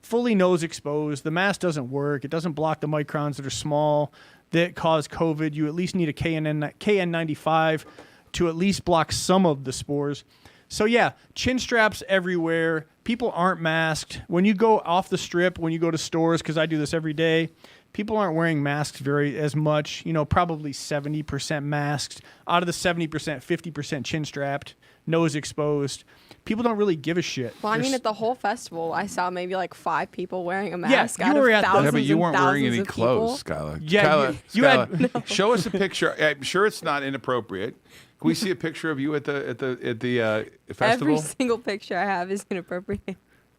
Fully nose exposed. The mask doesn't work. It doesn't block the microns that are small that cause COVID. You at least need a KN95 to at least block some of the spores. So yeah, chin straps everywhere. people aren't masked. When you go off the strip, when you go to stores, because I do this every day, people aren't wearing masks as much. You know, probably 70% masked. Out of the 70%, 50% chin strapped, nose exposed. People don't really give a shit. Well, I mean, There's- at the whole festival, I saw maybe like 5 people wearing a mask you out were of at the- thousands Yeah, but you and weren't wearing thousands any of clothes, people. Skylar. Yeah, Skylar, you had- show us a picture. I'm sure it's not inappropriate. Can we see a picture of you at the festival? Every single picture I have is inappropriate.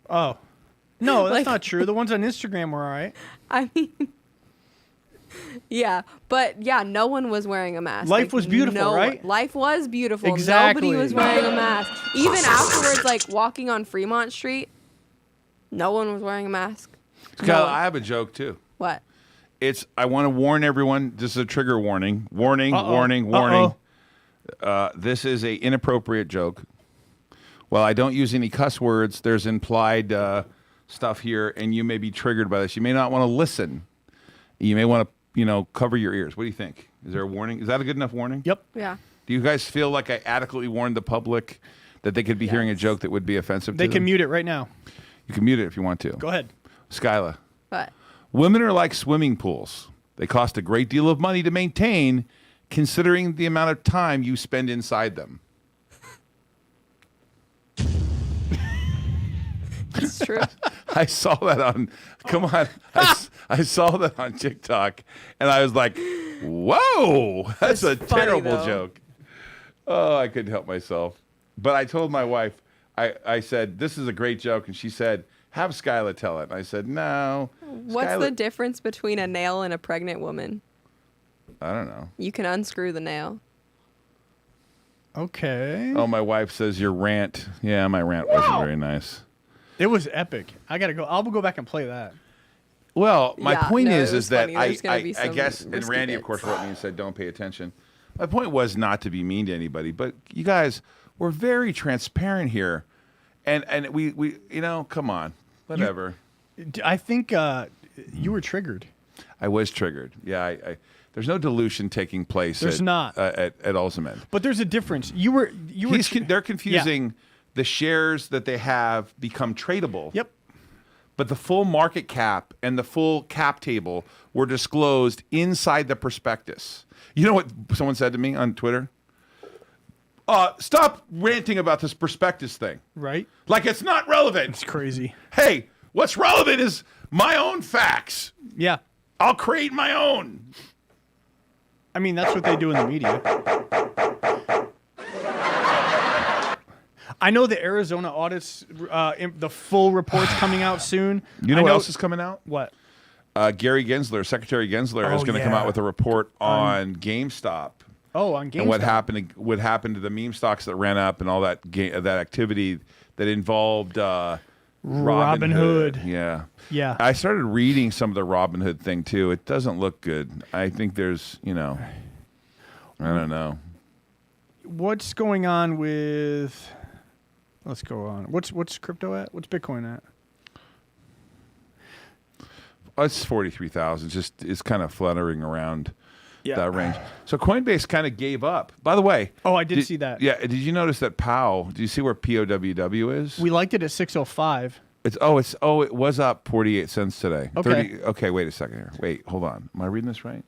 Oh. No, that's Like- not true. The ones on Instagram were all right. I mean, yeah, but yeah, no one was wearing a mask. Life was beautiful, no, right? Life was beautiful. Exactly. Nobody was wearing a mask. Even afterwards, like walking on Fremont Street, no one was wearing a mask. Skylar, one. I have a joke too. What? I want to warn everyone. This is a trigger warning. Warning, Uh-oh. warning, warning. Uh-oh. This is a inappropriate joke. While I don't use any cuss words, there's implied stuff here, and you may be triggered by this. You may not want to listen. You may want to, cover your ears. What do you think? Is there a warning? Is that a good enough warning? Yep. Yeah. Do you guys feel like I adequately warned the public that they could be hearing a joke that would be offensive They to can them? mute it right now. You can mute it if you want to. Go ahead. Skyla. But Women are like swimming pools. They cost a great deal of money to maintain, considering the amount of time you spend inside them. it's true. I saw that on, come on, I saw that on TikTok, and I was like, whoa, that's a funny, terrible though. joke. Oh, I couldn't help myself. But I told my wife, I said, this is a great joke, and she said, have Skyla tell it. And I said, no. What's Skyla- the difference between a nail and a pregnant woman? I don't know. You can unscrew the nail. Okay. Oh, my wife says your rant. Yeah, my rant wasn't very nice. It was epic. I got to go. I'll go back and play that. Well, my Yeah, point no, it is was that funny. There's gonna be I some guess, and risky Randy, of bits. course, wrote me and said, don't pay attention. My point was not to be mean to anybody, but you guys, we're very transparent here. And we come on, whatever. I think you were triggered. I was triggered. Yeah, I there's no dilution taking place. There's not. At Ultimate. But there's a difference. You were. They're confusing the shares that they have become tradable. Yep. But the full market cap and the full cap table were disclosed inside the prospectus. You know what someone said to me on Twitter? Stop ranting about this prospectus thing. Right. Like it's not relevant. It's crazy. Hey, what's relevant is my own facts. Yeah. I'll create my own. I mean, that's what they do in the media. I know the Arizona audits, the full report's coming out soon. You know what else is coming out? What? Gary Gensler, Secretary Gensler, is Oh, going to come yeah. out with a report on GameStop. Oh, on GameStop. And what happened to the meme stocks that ran up and all that that activity that involved Robinhood. Yeah. Yeah. I started reading some of the Robinhood thing too. It doesn't look good. I think there's, I don't know. What's going on with? Let's go on. What's crypto at? What's Bitcoin at? It's 43,000. Just it's kind of fluttering around Yeah. that range. So Coinbase kind of gave up. By the way. Oh, I did see that. Yeah. Did you notice that POW? Do you see where POWW is? We liked it at 605. It was up 48 cents today. Okay. Okay, wait a second here. Wait, hold on. Am I reading this right?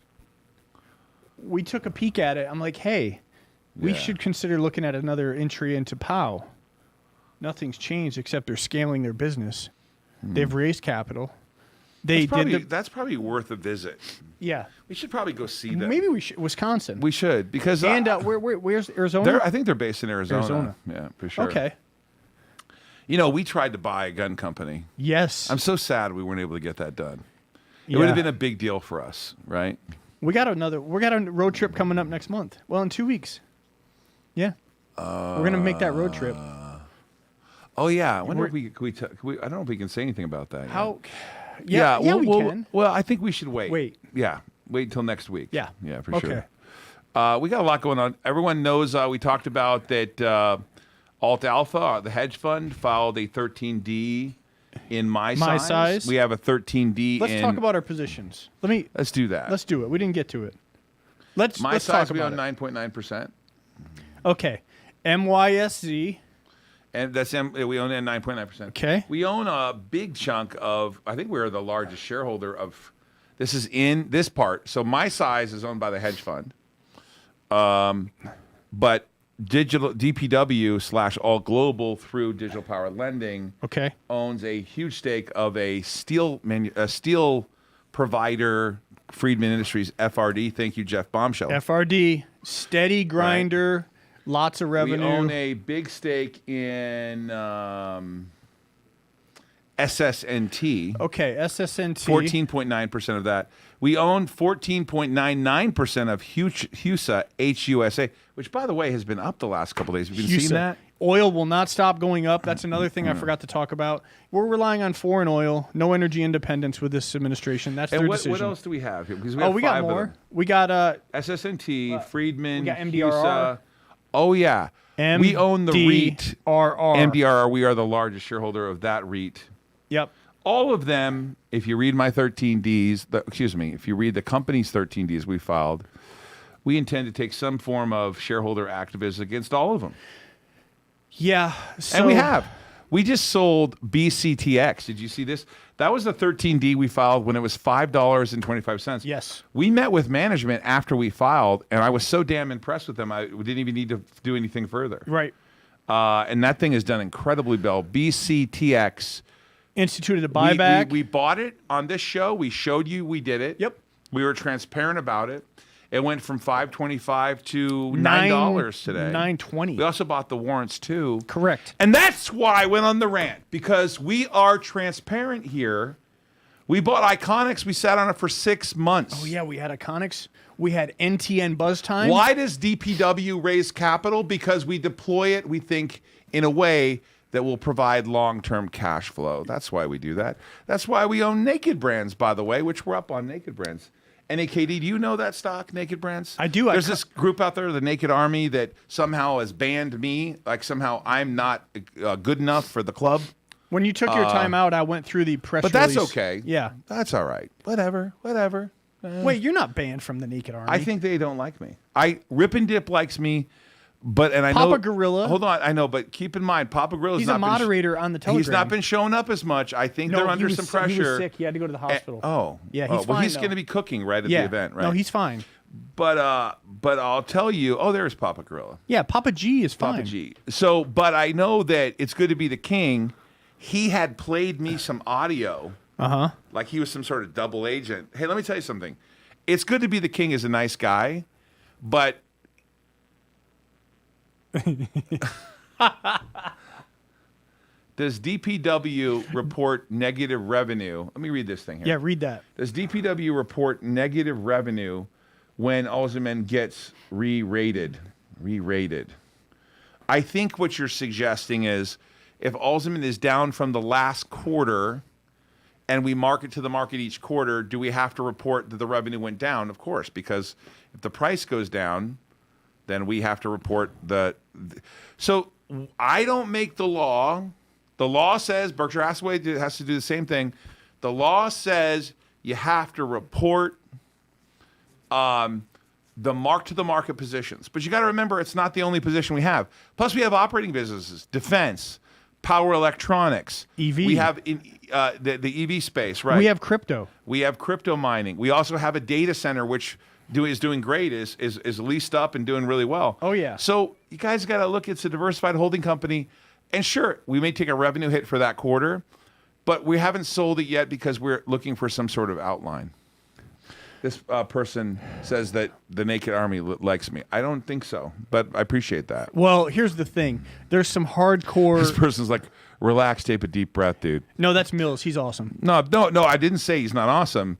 We took a peek at it. I'm like, hey, we Yeah. should consider looking at another entry into POW. Nothing's changed except they're scaling their business. They've raised capital. They That's probably worth a visit. yeah. We should probably go see them. Maybe we should Wisconsin. We should because and where's Arizona? I think they're based in Arizona. Arizona. Yeah, for sure. Okay. We tried to buy a gun company. Yes. I'm so sad we weren't able to get that done. It Yeah. would have been a big deal for us, right? We got a road trip coming up next month. Well, in 2 weeks. Yeah. We're gonna make that road trip. Oh yeah. I wonder if we I don't know if we can say anything about that. yet. How? Yeah, we can. Well, I think we should wait. Wait. Yeah. Wait until next week. Yeah. Yeah, for Okay. sure. We got a lot going on. Everyone knows we talked about that Alt Alpha, the hedge fund, filed a 13D in my size. We have a 13D Let's in... talk about our positions. Let's do that. Let's do it. We didn't get to it. Let's my let's size, talk we about own it. 9.9%. Okay. MYSZ. And we own it at 9.9%. Okay. We own a big chunk of, I think we're the largest shareholder of, this is in this part. So my size is owned by the hedge fund. But DPW / All Global through Digital Power Lending owns a huge stake of a steel provider, Friedman Industries, FRD. Thank you, Jeff Bombshell. FRD, steady grinder, lots of revenue. We own a big stake in SSNT. Okay, SSNT. 14.9% of that. We own 14.99% of HUSA, HUSA, which, by the way, has been up the last couple of days. Have you seen that? Oil will not stop going up. That's another thing I forgot to talk about. We're relying on foreign oil. No energy independence with this administration. That's their decision. What else do we have here? Because we got more. We got SSNT, Friedman, we got MDRR. HUSA. Oh, yeah. We own the REIT. MDRR. We are the largest shareholder of that REIT. Yep. All of them, if you read my 13Ds, if you read the company's 13Ds we filed, we intend to take some form of shareholder activism against all of them. Yeah. And we have. We just sold BCTX. Did you see this? That was the 13D we filed when it was $5.25. Yes. We met with management after we filed, and I was so damn impressed with them, I didn't even need to do anything further. Right. And that thing has done incredibly well. BCTX. Instituted a buyback. We bought it on this show. We showed you we did it. Yep. We were transparent about it. It went from $5.25 to $9 today. $9.20. We also bought the warrants too. Correct. And that's why I went on the rant, because we are transparent here. We bought Iconics. We sat on it for 6 months. Oh yeah, we had Iconics. We had NTN Buzz Time. Why does DPW raise capital? Because we deploy it, we think, in a way that will provide long-term cash flow. That's why we do that. That's why we own Naked Brands, by the way, which we're up on Naked Brands. NAKD, do you know that stock, Naked Brands? I do. There's this group out there, the Naked Army, that somehow has banned me. Like somehow I'm not good enough for the club. When you took your time out, I went through the press release. But that's okay. Yeah. That's all right. Whatever. Wait, you're not banned from the Naked Army. I think they don't like me. Rip and Dip likes me. I know Papa Gorilla. Hold on, I know, but keep in mind, Papa Gorilla. He's a moderator on the Telegram. He's not been showing up as much. I think they're under some pressure. He was sick. He had to go to the hospital. Yeah, he's fine. Well, he's going to be cooking right at the event, right? No, he's fine. But I'll tell you. Oh, there's Papa Gorilla. Yeah, Papa G is fine. Papa G. So, but I know that it's good to be the king. He had played me some audio. Like he was some sort of double agent. Hey, let me tell you something. It's good to be the king is a nice guy, but. Does DPW report negative revenue? Let me read this thing here. Yeah, read that. Does DPW report negative revenue when Alzheimer's gets re-rated? I think what you're suggesting is if Alzheimer's is down from the last quarter and we mark it to the market each quarter, do we have to report that the revenue went down? Of course, because if the price goes down, then we have to report so I don't make the law. The law says Berkshire Hathaway has to do the same thing. The law says you have to report the mark-to-the-market positions. But you got to remember, it's not the only position we have. Plus, we have operating businesses, defense, power electronics. EV. We have the EV space, right? We have crypto. We have crypto mining. We also have a data center, which is doing great, is leased up and doing really well. Oh, yeah. So you guys got to look, it's a diversified holding company. And sure, we may take a revenue hit for that quarter, but we haven't sold it yet because we're looking for some sort of outline. This person says that the Naked Army likes me. I don't think so, but I appreciate that. Well, here's the thing. There's some hardcore... This person's like, relax, take a deep breath, dude. No, that's Mills. He's awesome. No, I didn't say he's not awesome.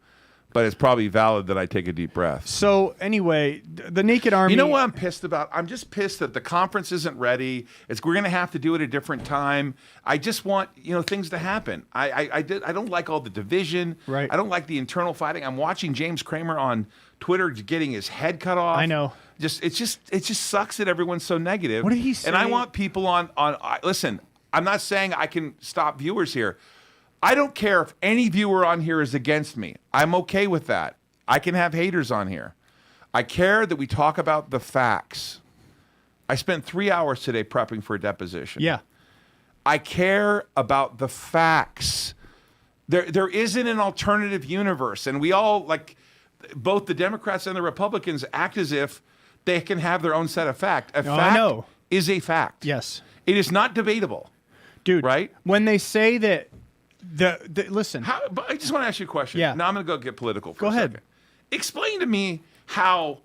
But it's probably valid that I take a deep breath. So anyway, the Naked Army... You know what I'm pissed about? I'm just pissed that the conference isn't ready. We're going to have to do it at a different time. I just want things to happen. I don't like all the division. Right. I don't like the internal fighting. I'm watching James Cramer on Twitter getting his head cut off. I know. It just sucks that everyone's so negative. What did he say? And I want people listen, I'm not saying I can stop viewers here. I don't care if any viewer on here is against me. I'm okay with that. I can have haters on here. I care that we talk about the facts. I spent 3 hours today prepping for a deposition. Yeah. I care about the facts. There isn't an alternative universe, and we all, like, both the Democrats and the Republicans, act as if they can have their own set of fact. A fact I know. is a fact. Yes. It is not debatable. Dude, Right? when they say that listen, But I just want to ask you a question. Yeah. Now I'm going to go get political for Go a ahead. second. Explain to me how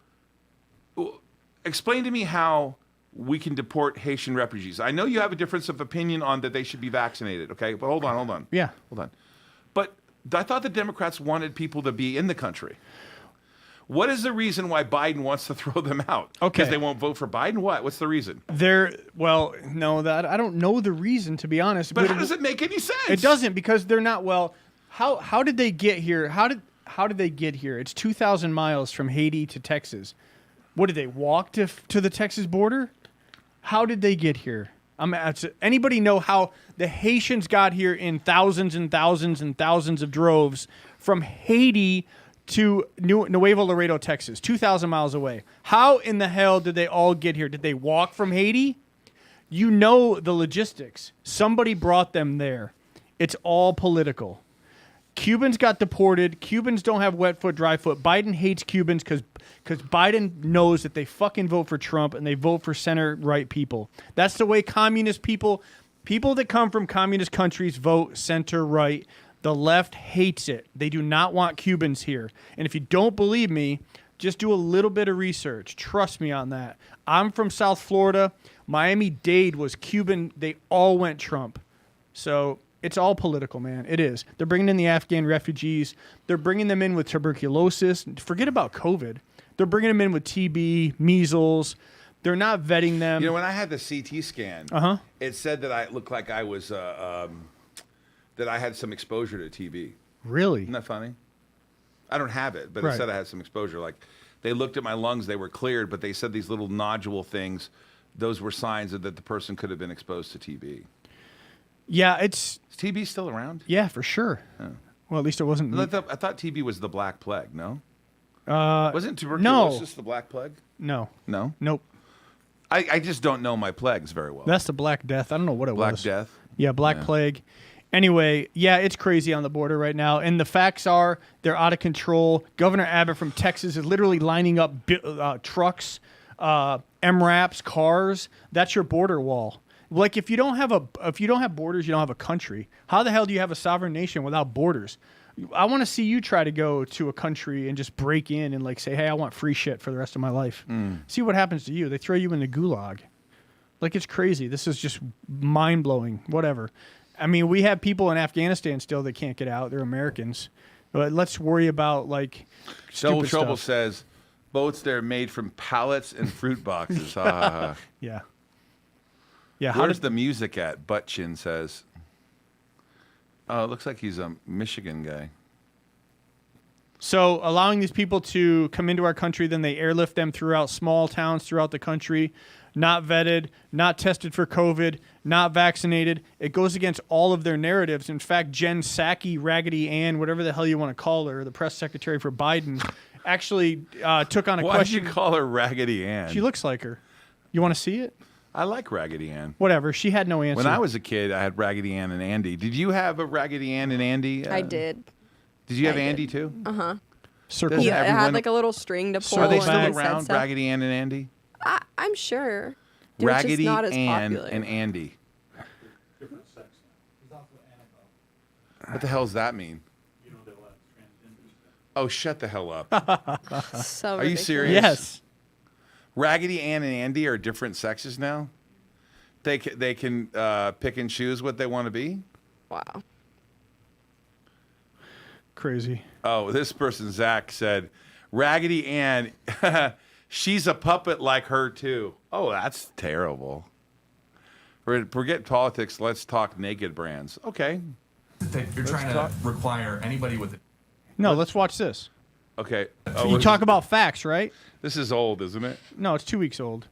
we can deport Haitian refugees. I know you have a difference of opinion on that they should be vaccinated, okay? But hold on. Yeah. Hold on. But I thought the Democrats wanted people to be in the country. What is the reason why Biden wants to throw them out? Okay. Because they won't vote for Biden? What? What's the reason? No, that I don't know the reason, to be honest. But how does it make any sense? It doesn't, because they're not how did they get here? How did they get here? It's 2,000 miles from Haiti to Texas. What did they walk to the Texas border? How did they get here? Anybody know how the Haitians got here in thousands and thousands and thousands of droves from Haiti to Nuevo Laredo, Texas, 2,000 miles away? How in the hell did they all get here? Did they walk from Haiti? You know the logistics. Somebody brought them there. It's all political. Cubans got deported. Cubans don't have wet foot, dry foot. Biden hates Cubans because Biden knows that they fucking vote for Trump and they vote for center-right people. That's the way communist people that come from communist countries vote center-right. The left hates it. They do not want Cubans here. And if you don't believe me, just do a little bit of research. Trust me on that. I'm from South Florida. Miami-Dade was Cuban. They all went Trump. So it's all political, man. It is. They're bringing in the Afghan refugees. They're bringing them in with tuberculosis. Forget about COVID. They're bringing them in with TB, measles. They're not vetting them. You know, when I had the CT scan, it said that I looked like I was that I had some exposure to TB. Really? Isn't that funny? I don't have it, but Right. it said I had some exposure. Like, they looked at my lungs, they were cleared, but they said these little nodule things, those were signs that the person could have been exposed to TB. Yeah, Is TB still around? yeah, for sure. Well, at least it wasn't. I thought TB was the Black Plague, no? Wasn't tuberculosis the Black Plague? No. No? Nope. I just don't know my plagues very well. That's the Black Death. I don't know what it Black was. Death? Yeah, Black Plague. Anyway, yeah, it's crazy on the border right now. And the facts are they're out of control. Governor Abbott from Texas is literally lining up trucks, MRAPs, cars. That's your border wall. Like, if you don't have borders, you don't have a country. How the hell do you have a sovereign nation without borders? I want to see you try to go to a country and just break in and like say, hey, I want free shit for the rest of my life. See what happens to you. They throw you in the gulag. Like, it's crazy. This is just mind-blowing. Whatever. I mean, we have people in Afghanistan still that can't get out. They're Americans. But let's worry about, like, Double stupid Trouble stuff. says, boats there made from pallets and fruit boxes. Ha, ha, ha. Yeah. Yeah. How Where's did the music at? Butt Chin says. Oh, it looks like he's a Michigan guy. So allowing these people to come into our country, then they airlift them throughout small towns throughout the country, not vetted, not tested for COVID, not vaccinated. It goes against all of their narratives. In fact, Jen Psaki, Raggedy Ann, whatever the hell you want to call her, the press secretary for Biden, actually took on a Why did question. you call her Raggedy Ann? She looks like her. You want to see it? I like Raggedy Ann. Whatever. She had no answer. When I was a kid, I had Raggedy Ann and Andy. Did you have a Raggedy Ann and Andy? I did. Did you have I did. Andy too? Circle Does Yeah, it everyone- had like a little string to pull. Are they and still it said around, stuff. Raggedy Ann and Andy? I'm sure. They're just Raggedy not as Ann popular. and Andy. What the hell does that mean? Oh, shut the hell up. So Are you ridiculous. serious? Yes. Raggedy Ann and Andy are different sexes now? They can pick and choose what they want to be? Wow. Crazy. Oh, this person, Zach, said, Raggedy Ann, she's a puppet like her, too. Oh, that's terrible. Forget politics. Let's talk naked brands. Okay. You're trying to require anybody with No, let's watch this. Okay. You talk about facts, right? This is old, isn't it? No, it's 2 weeks old.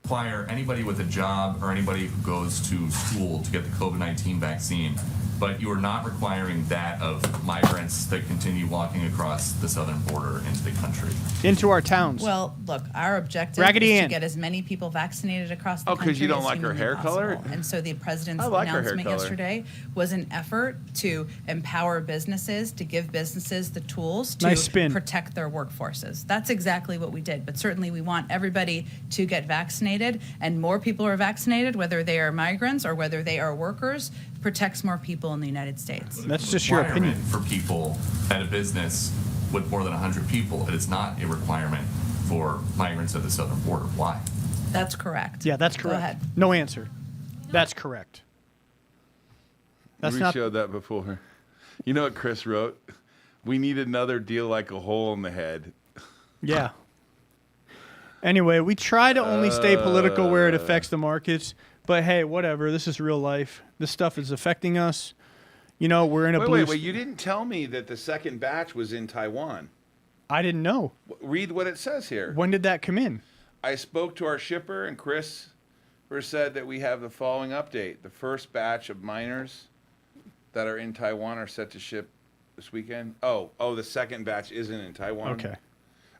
require anybody with a job or anybody who goes to school to get the COVID-19 vaccine, but you are not requiring that of migrants that continue walking across the southern border into the country. into our towns. Well, look, our objective Raggedy is Ann. to get as many people vaccinated across the Oh, 'cause country you don't as like her humanly hair color? possible. And so the president's I like her hair announcement color. yesterday was an effort to empower businesses, to give businesses the tools to Nice spin. protect their workforces. That's exactly what we did. But certainly we want everybody to get vaccinated, and more people are vaccinated, whether they are migrants or whether they are workers, protects more people in the United States. That's just your opinion. For people at a business with more than 100 people, it is not a requirement for migrants at the southern border. Why? That's correct. Yeah, that's Go correct. ahead. No answer. That's correct. That's we not. showed that before. You know what Chris wrote? We need another deal like a hole in the head. Yeah. Anyway, we try to only stay political where it affects the markets, but hey, whatever. This is real life. This stuff is affecting us. You know, we're in a blue. Wait. You didn't tell me that the second batch was in Taiwan. I didn't know. Read what it says here. When did that come in? I spoke to our shipper, and Chris said that we have the following update. The first batch of miners that are in Taiwan are set to ship this weekend. Oh, the second batch isn't in Taiwan. Okay.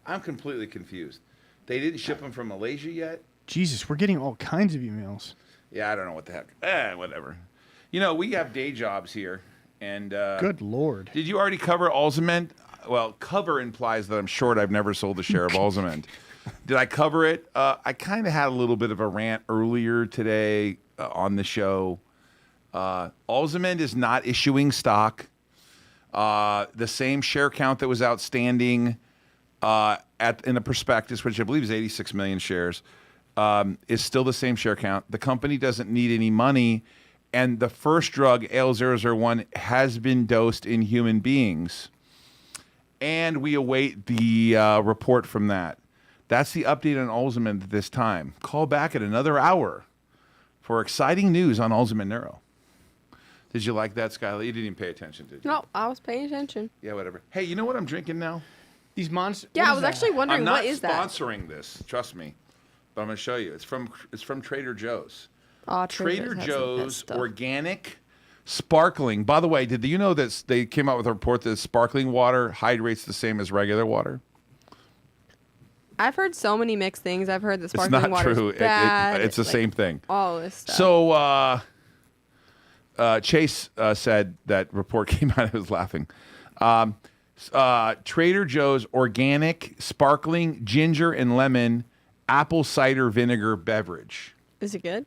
I'm completely confused. They didn't ship them from Malaysia yet? Jesus, we're getting all kinds of emails. Yeah, I don't know what the heck. Whatever. You know, we have day jobs here. And Good Lord. did you already cover Alzheimer? Well, cover implies that I'm short. I've never sold a share of Alzheimer. Did I cover it? I kind of had a little bit of a rant earlier today on the show. Alzheimer is not issuing stock. The same share count that was outstanding in the prospectus, which I believe is 86 million shares, is still the same share count. The company doesn't need any money. And the first drug, AL001, has been dosed in human beings. And we await the report from that. That's the update on Alzheimer at this time. Call back at another hour for exciting news on Alzheimer Neuro. Did you like that, Skylar? You didn't even pay attention, did you? No, I was paying attention. Yeah, whatever. Hey, you know what I'm drinking now? These monsters. Yeah, I was actually wondering I'm not what is that? sponsoring this, trust me. But I'm going to show you. It's from Trader Joe's. Oh, Trader has the best Joe's stuff. organic sparkling. By the way, did you know that they came out with a report that sparkling water hydrates the same as regular water? I've heard so many mixed things. I've heard that It's sparkling not water true. is bad. It's the like, same thing. All this stuff. So Chase said that report came out. I was laughing. Trader Joe's organic sparkling ginger and lemon apple cider vinegar beverage. Is it good?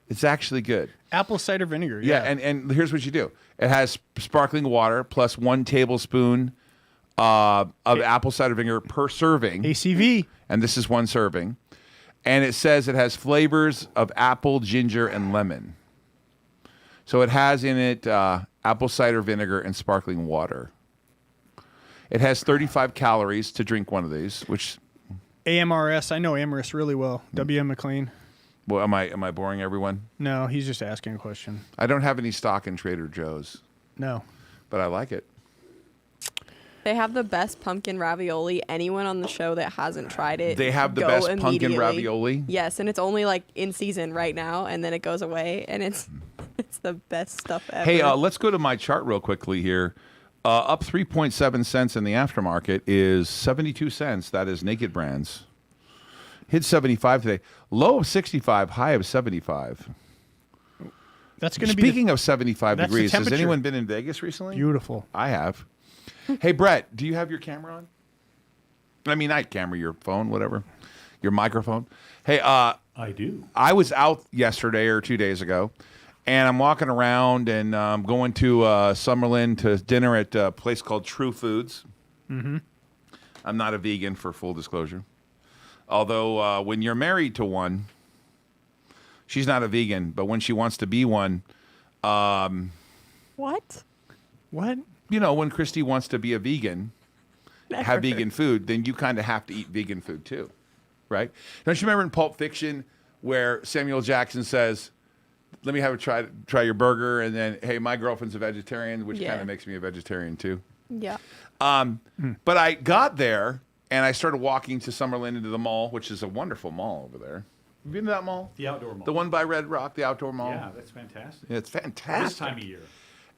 It's actually good. Apple cider vinegar. Yeah, Yeah. and here's what you do. It has sparkling water plus 1 tablespoon of apple cider vinegar per serving. ACV. And this is 1 serving. And it says it has flavors of apple, ginger, and lemon. So it has in it apple cider vinegar and sparkling water. It has 35 calories to drink one of these, which... AMRS. I know Amorous really well. W.M. McLean. Well, am I boring everyone? No, he's just asking a question. I don't have any stock in Trader Joe's, No. but I like it. They have the best pumpkin ravioli. Anyone on the show that hasn't tried it, They have the go best pumpkin immediately. ravioli? Yes, and it's only like in season right now, and then it goes away, and it's the best stuff ever. Hey, let's go to my chart real quickly here. Up 3.7 cents in the aftermarket is 72 cents. That is Naked Brands. Hit 75 today. Low of 65, high of 75. That's going to be Speaking of 75 that's the degrees, has temperature. anyone been in Vegas recently? beautiful. I have. Hey, Brett, do you have your camera on? I mean, not camera, your phone, whatever. Your microphone. Hey, I do. I was out yesterday or 2 days ago, and I'm walking around and going to Summerlin to dinner at a place called True Foods. Mm-hmm. I'm not a vegan, for full disclosure. Although when you're married to one, she's not a vegan, but when she wants to be one, What? What? you know, when Christy wants to be a vegan, have vegan food, then you kind of have to eat vegan food too, right? Don't you remember in Pulp Fiction where Samuel Jackson says, "Let me have a try your burger," and then, "Hey, my girlfriend's a vegetarian," which Yeah. kind of makes me a vegetarian too. Yeah. But I got there and I started walking to Summerlin into the mall, which is a wonderful mall over there. You been to that mall? The outdoor mall. The one by Red Rock, the outdoor mall. Yeah, that's fantastic. It's This fantastic. time of year.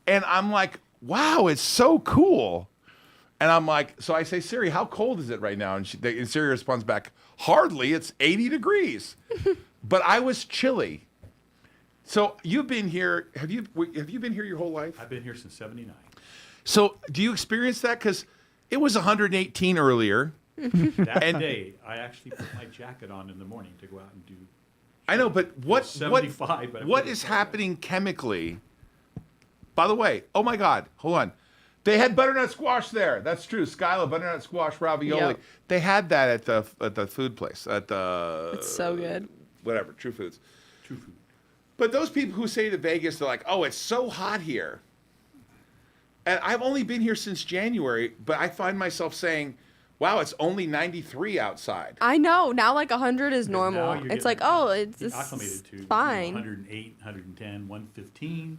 And I'm like, wow, it's so cool. And I'm like, so I say, Siri, how cold is it right now? And Siri responds back, hardly. It's 80 degrees. But I was chilly. So you've been here. Have you been here your whole life? I've been here since '79. So do you experience that? Because it was 118 earlier. That day, I actually put my jacket on in the morning to go out and do. I know, but what 75, but what is happening chemically? By the way, oh my God, hold on. They had butternut squash there. That's true. Skyla butternut squash ravioli. Yep. They had that at the food place at the. It's so good. Whatever, True Foods. True food. But those people who say to Vegas, they're like, "Oh, it's so hot here," and I've only been here since January, but I find myself saying, "Wow, it's only 93 outside." I know. Now like 100 is Now normal. you're It's getting like, oh, it's getting acclimated to fine. 108, 110, 115.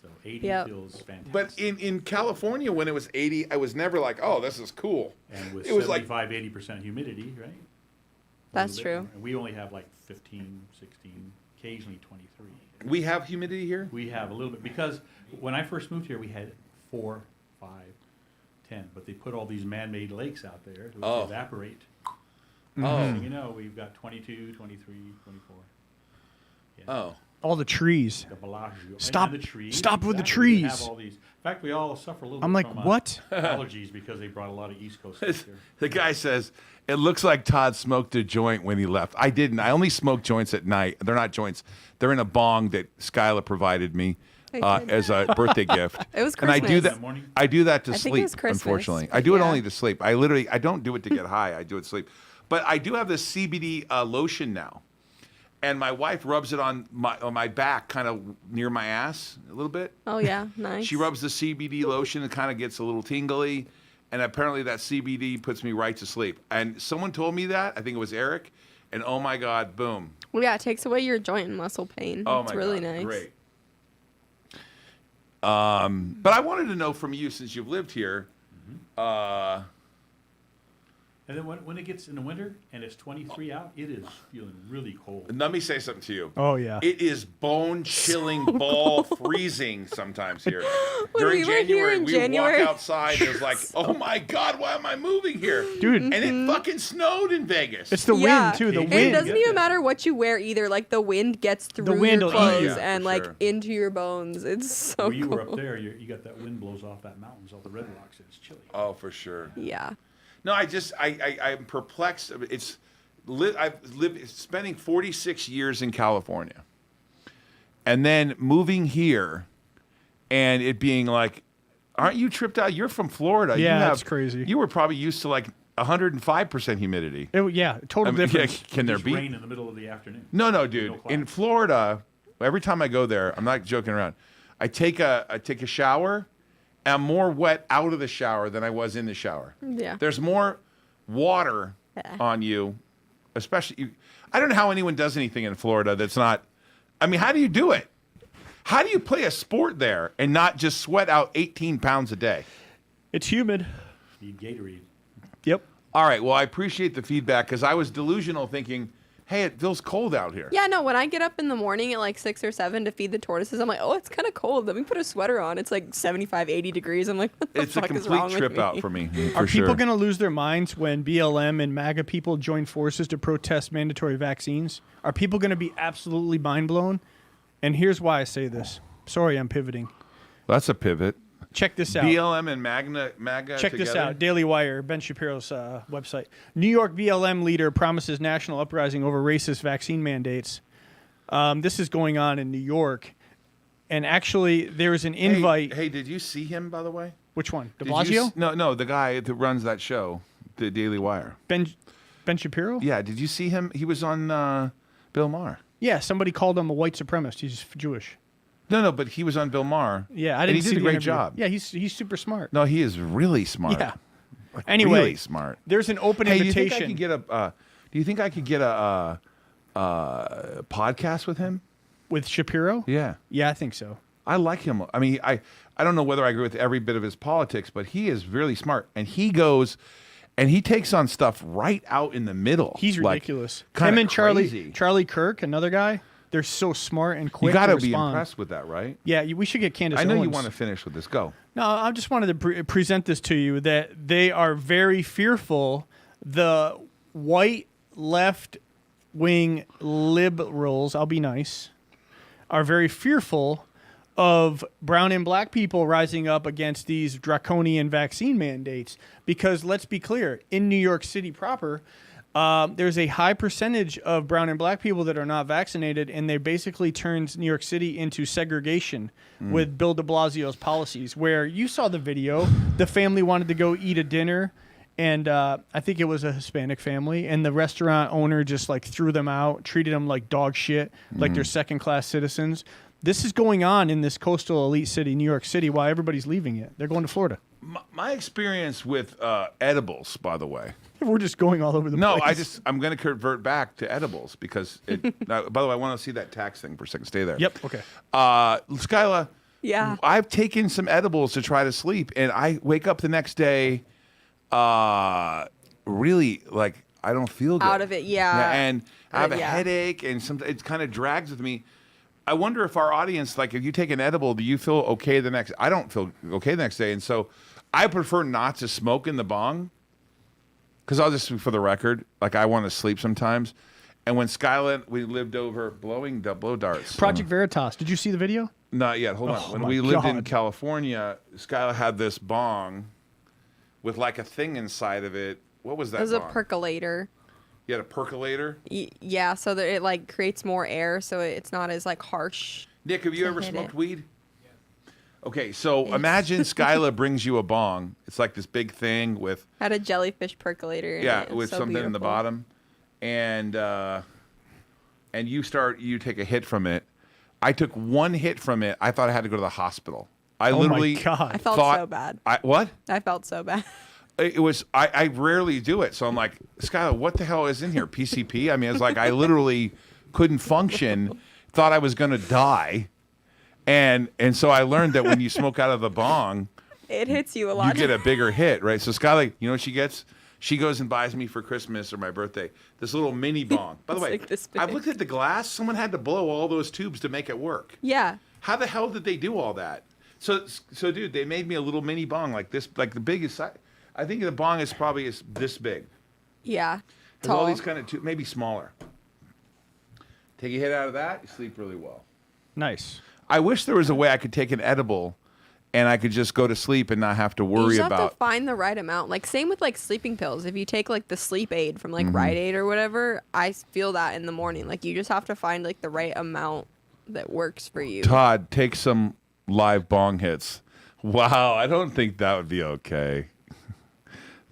So 80 Yep. feels fantastic. But in California, when it was 80, I was never like, "Oh, this is cool." and with it was like 75, 80% humidity, right? That's A little bit true. more. And we only have like 15, 16, occasionally 23. we have humidity here. We have a little bit because when I first moved here, we had 4, 5, 10, but they put all these man-made lakes out there which Oh. evaporate. Oh, So, you know, we've got 22, 23, 24. Yeah. oh. All the trees. The Bellagio. Stop- And the trees. stop with the Exactly. We trees. have all these. In fact, we all suffer a little I'm bit like, from what? allergies because they brought a lot of East Coast stuff here. The guy says, it looks like Todd smoked a joint when he left. I didn't. I only smoke joints at night. They're not joints. They're in a bong that Skyla provided me I did. as a birthday gift. It was And I do Christmas. that. In the morning? I do that to I think it sleep, was Christmas, unfortunately. but I do it yeah. only to sleep. I don't do it to get high. I do it to sleep. But I do have this CBD lotion now. And my wife rubs it on my back, kind of near my ass a little bit. Oh yeah, nice. She rubs the CBD lotion and kind of gets a little tingly. And apparently that CBD puts me right to sleep. And someone told me that. I think it was Eric. And oh my God, boom. Well, yeah, it takes away your joint and muscle pain. Oh it's my really God, nice. great. But I wanted to know from you, since you've lived here, And then when it gets in the winter and it's 23 out, it is feeling really cold. let me say something to you. Oh, yeah. It is bone-chilling, ball-freezing sometimes here. When During we were here in we January- walk outside, it's like, oh my God, why am I moving here? Dude. And it fucking snowed in Vegas. It's the Yeah. wind, too. The And And it wind. doesn't Get even that. matter what you wear either. Like the wind gets through wind your will eat you. clothes Yeah, and for like sure. into your bones. It's so Where you were cool. up there, you got that wind blows off that mountains, all the red rocks, and it's chilly. Oh, for sure. Yeah. No, I'm perplexed. I've lived spending 46 years in California, and then moving here, and it being like, aren't you tripped out? You're from Florida. Yeah, you have, that's crazy. You were probably used to like 105% humidity. Yeah, total I mean, difference. can there Just be? rain in the middle of the afternoon. No, dude. No In clouds. Florida, every time I go there, I'm not joking around. I take a shower. And I'm more wet out of the shower than I was in the shower. Yeah. There's more water Yeah. on you, especially. I don't know how anyone does anything in Florida that's not. I mean, how do you do it? How do you play a sport there and not just sweat out 18 pounds a day? It's humid. Need Gatorade. Yep. All right. Well, I appreciate the feedback because I was delusional thinking, hey, it feels cold out here. Yeah, no, when I get up in the morning at like 6 or 7 to feed the tortoises, I'm like, oh, it's kind of cold. Let me put a sweater on. It's like 75, 80 degrees. I'm like, what the It's a fuck is wrong complete with trip me? out for me. For Are sure. people going to lose their minds when BLM and MAGA people join forces to protest mandatory vaccines? Are people going to be absolutely mind blown? And here's why I say this. Sorry, I'm pivoting. That's a pivot. Check this out. BLM and MAGA Check this together? out. Daily Wire, Ben Shapiro's website. New York BLM leader promises national uprising over racist vaccine mandates. This is going on in New York. And actually, there is an invite. Hey, did you see him, by the way? Which one? De Did you Blasio? No, the guy that runs that show, the Daily Wire. Ben Shapiro? Yeah, did you see him? He was on Bill Maher. Yeah, somebody called him a white supremacist. He's Jewish. No, but he was on Bill Maher. Yeah, I and didn't he see did a the great interview. job. Yeah, he's super smart. No, he is really smart. Yeah. Like, Anyway, really smart. There's an open Hey, invitation. do you think I could get a podcast with him? With Shapiro? Yeah. Yeah, I think so. I like him. I mean, I don't know whether I agree with every bit of his politics, but he is really smart. And he goes and he takes on stuff right out in the middle. He's like, ridiculous. kinda Him and crazy. Charlie Kirk, another guy, they're so smart and quick. You got to to be respond. impressed with that, right? Yeah, we should get Candace I know you Owens. want to finish with this. Go. No, I just wanted to present this to you that they are very fearful. The white left-wing liberals, I'll be nice, are very fearful of brown and black people rising up against these draconian vaccine mandates. Because let's be clear, in New York City proper, there's a high percentage of brown and black people that are not vaccinated, and they basically turned New York City into segregation with Bill de Blasio's policies, where you saw the video. The family wanted to go eat a dinner, and I think it was a Hispanic family, and the restaurant owner just like threw them out, treated them like dog shit, like they're second-class citizens. This is going on in this coastal elite city, New York City, while everybody's leaving it. They're going to Florida. My experience with edibles, by the way. We're just going all over the place. I'm going to convert back to edibles because by the way, I want to see that tax thing for a second. Stay there. Yep. Okay. Skyla. Yeah. I've taken some edibles to try to sleep, and I wake up the next day, really like I don't feel good. Out of it, yeah. And I have a Yeah. headache, and it kind of drags with me. I wonder if our audience, like, if you take an edible, do you feel okay the next? I don't feel okay the next day, and so I prefer not to smoke in the bong. Because I'll just, for the record, like I want to sleep sometimes. And when Skyland, we lived over blow darts. Project Veritas. Did you see the video? Not yet. Hold on. Oh, When my we lived in God. California, Skylar had this bong with like a thing inside of it. What was that? It was a bong? percolator. You had a percolator? Yeah, so that it like creates more air, so it's not as like harsh. Nick, have you to ever hit smoked it. weed? Okay, so imagine Skyla brings you a bong. It's like this big thing with Had a jellyfish percolator. In it. It's with so something in the beautiful. bottom, and you take a hit from it. I took one hit from it. I thought I had to go to the hospital. I Oh my literally God. I felt thought, so bad. What? I felt so bad. It was I rarely do it, so I'm like, Skylar, what the hell is in here? PCP? I mean, it's like I literally couldn't function. Thought I was gonna die, and so I learned that when you smoke out of the bong, It hits you a you lot. get a bigger hit, right? So Skylar, you know what she gets? She goes and buys me for Christmas or my birthday this little mini bong. By the It's way, like this big. I've looked at the glass. Someone had to blow all those tubes to make it work. Yeah. How the hell did they do all that? So dude, they made me a little mini bong like this, like the biggest. I think the bong is probably this big. Yeah. There's all Tall. these kind of maybe smaller. Take a hit out of that, you sleep really well. Nice. I wish there was a way I could take an edible, and I could just go to sleep and not have to You worry just have about. to find the right amount. Like same with like sleeping pills. If you take like the sleep aid from Mm-hmm. like Rite Aid or whatever, I feel that in the morning. Like you just have to find like the right amount that works for you. Todd, take some live bong hits. Wow, I don't think that would be okay.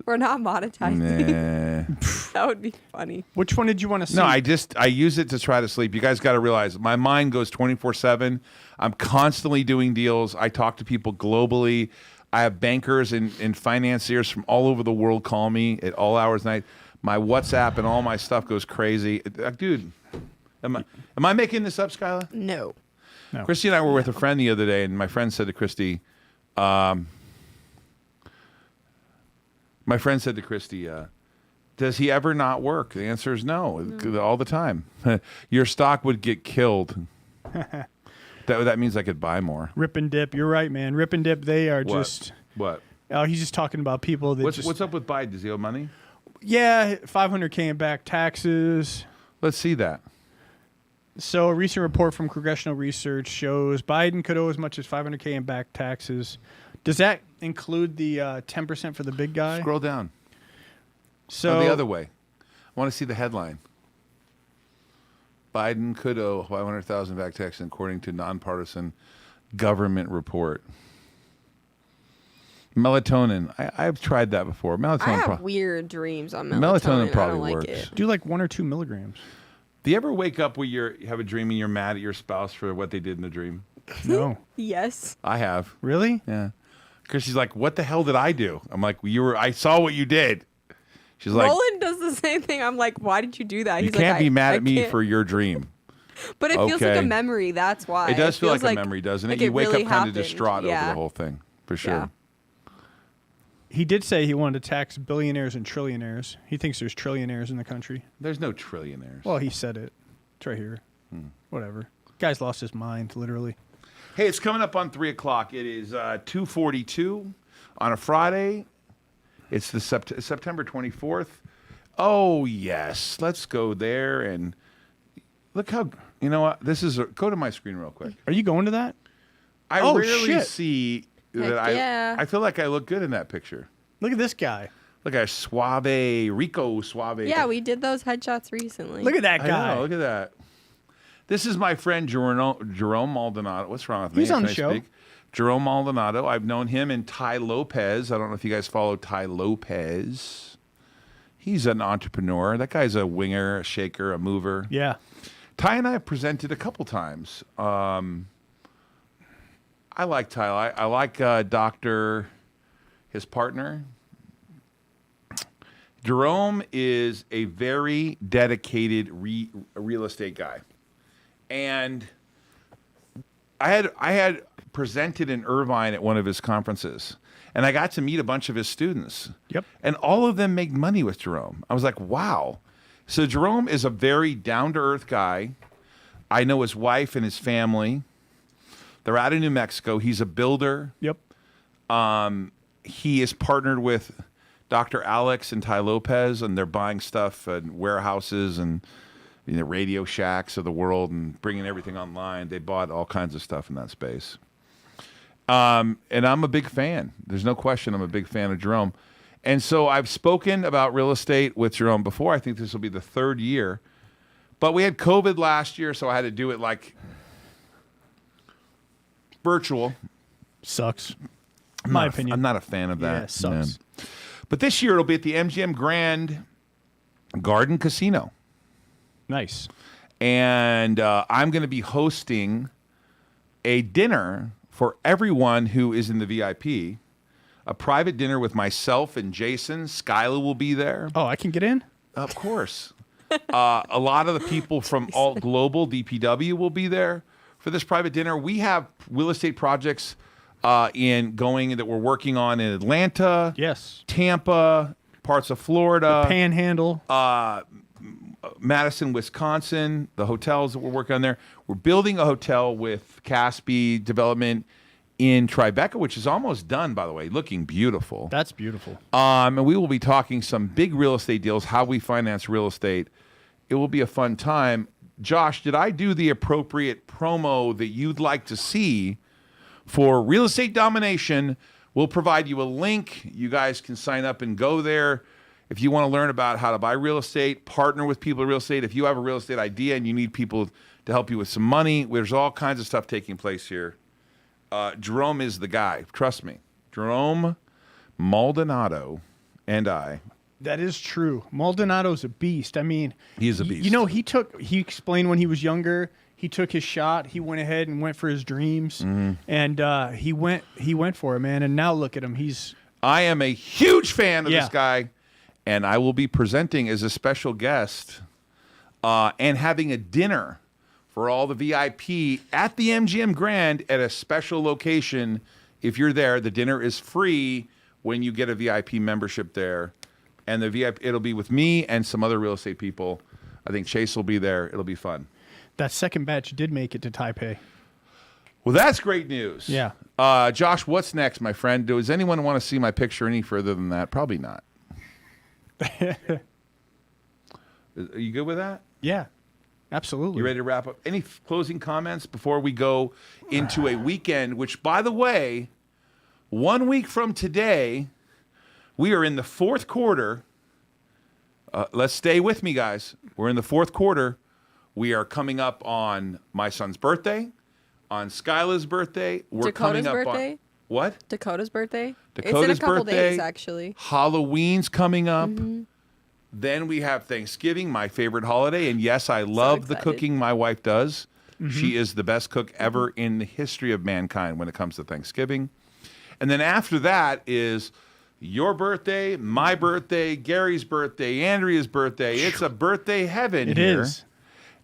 We're not monetizing. Nah. That would be funny. Which one did you want to see? No, I use it to try to sleep. You guys got to realize my mind goes 24/7. I'm constantly doing deals. I talk to people globally. I have bankers and financiers from all over the world call me at all hours of night. My WhatsApp and all my stuff goes crazy. Dude, am I making this up, Skyla? No. Christy and I were with a friend the other day, and my friend said to Christy, does he ever not work? The answer is no, all the time. Your stock would get killed. That means I could buy more. Rip and Dip. You're right, man. Rip and Dip, they are What? just... What? Oh, he's just talking about people that What's up with Biden? Does he owe money? Yeah, $500K in back taxes. Let's see that. So a recent report from Congressional Research shows Biden could owe as much as $500K in back taxes. Does that include the 10% for the big guy? Scroll down. So the other way. I want to see the headline. Biden could owe $500,000 back tax according to nonpartisan government report. Melatonin. I've tried that before. Melatonin. I have weird dreams on melatonin. Melatonin probably I don't works. like it. do like 1 or 2 milligrams. Do you ever wake up where you have a dream and you're mad at your spouse for what they did in the dream? No. Yes. I have. Really? Yeah. Because she's like, what the hell did I do? I'm like, I saw what you did. She's like, Roland does the same thing. I'm like, why did you do that? you He's can't like, be I mad at me can't. for your dream. But it feels like Okay. a memory. That's why. It does feel feels like a memory, doesn't it? like You wake really up kind of happened. distraught over Yeah. the whole thing, for sure. Yeah. He did say he wanted to tax billionaires and trillionaires. He thinks there's trillionaires in the country. There's no trillionaires. Well, he said it. It's right here. Whatever. Guy's lost his mind, literally. Hey, it's coming up on 3 o'clock. It is 2:42 on a Friday. It's the September 24th. Oh, yes. Let's go there and look how, you know what? Go to my screen real quick. Are you going to that? I Oh, rarely shit. see that Heck yeah. I feel like I look good in that picture. Look at this guy. Look at Rico Suave. Yeah, we did those headshots recently. Look at that I guy. know, look at that. This is my friend Jerome Maldonado. What's wrong with me? He's on Can the I show. speak? Jerome Maldonado. I've known him and Ty Lopez. I don't know if you guys follow Ty Lopez. He's an entrepreneur. That guy's a winger, a shaker, a mover. Yeah. Ty and I have presented a couple times. I like Ty. I like Dr. his partner. Jerome is a very dedicated real estate guy. And I had presented in Irvine at one of his conferences, and I got to meet a bunch of his students. Yep. And all of them make money with Jerome. I was like, wow. So Jerome is a very down-to-earth guy. I know his wife and his family. They're out of New Mexico. He's a builder. Yep. He is partnered with Dr. Alex and Ty Lopez, and they're buying stuff and warehouses and Radio Shacks of the world and bringing everything online. They bought all kinds of stuff in that space. And I'm a big fan. There's no question I'm a big fan of Jerome. And so I've spoken about real estate with Jerome before. I think this will be the third year. But we had COVID last year, so I had to do it like virtual. Sucks. My opinion. I'm not a fan of that. Yeah, it sucks. Yeah. But this year it'll be at the MGM Grand Garden Casino. Nice. And I'm going to be hosting a dinner for everyone who is in the VIP, a private dinner with myself and Jason. Skyla will be there. Oh, I can get in? Of course. A lot of the people from Alt Global, DPW, will be there for this private dinner. We have real estate projects that we're working on in Atlanta, Yes. Tampa, parts of Florida, Panhandle. Madison, Wisconsin, the hotels that we're working on there. We're building a hotel with Caspi Development in Tribeca, which is almost done, by the way, looking beautiful. That's beautiful. And we will be talking some big real estate deals, how we finance real estate. It will be a fun time. Josh, did I do the appropriate promo that you'd like to see for Real Estate Domination? We'll provide you a link. You guys can sign up and go there. If you want to learn about how to buy real estate, partner with people in real estate, if you have a real estate idea and you need people to help you with some money, there's all kinds of stuff taking place here. Jerome is the guy. Trust me. Jerome Maldonado and I. That is true. Maldonado's a beast. I mean, He is a beast. You know, he explained when he was younger, he took his shot. He went ahead and went for his dreams, and he went for it, man. And now look at him. I am a huge fan of Yeah. this guy, and I will be presenting as a special guest and having a dinner for all the VIP at the MGM Grand at a special location. If you're there, the dinner is free when you get a VIP membership there. And the VIP, it'll be with me and some other real estate people. I think Chase will be there. It'll be fun. that second batch did make it to Taipei. Well, that's great news. Yeah. Josh, what's next, my friend? Does anyone want to see my picture any further than that? Probably not. Are you good with that? Yeah, absolutely. You ready to wrap up? Any closing comments before we go into a weekend, which, by the way, 1 week from today, we are in the fourth quarter. Let's stay with me, guys. We're in the fourth quarter. We are coming up on my son's birthday, on Skyla's birthday. We're Dakota's coming up birthday? on what? Dakota's birthday. Dakota's it's in a couple birthday. days, actually. Halloween's coming up. Then we have Thanksgiving, my favorite holiday. And yes, I love the excited. cooking my wife does. She is the best cook ever in the history of mankind when it comes to Thanksgiving. And then after that is your birthday, my birthday, Gary's birthday, Andrea's birthday. It's a birthday heaven It here. is.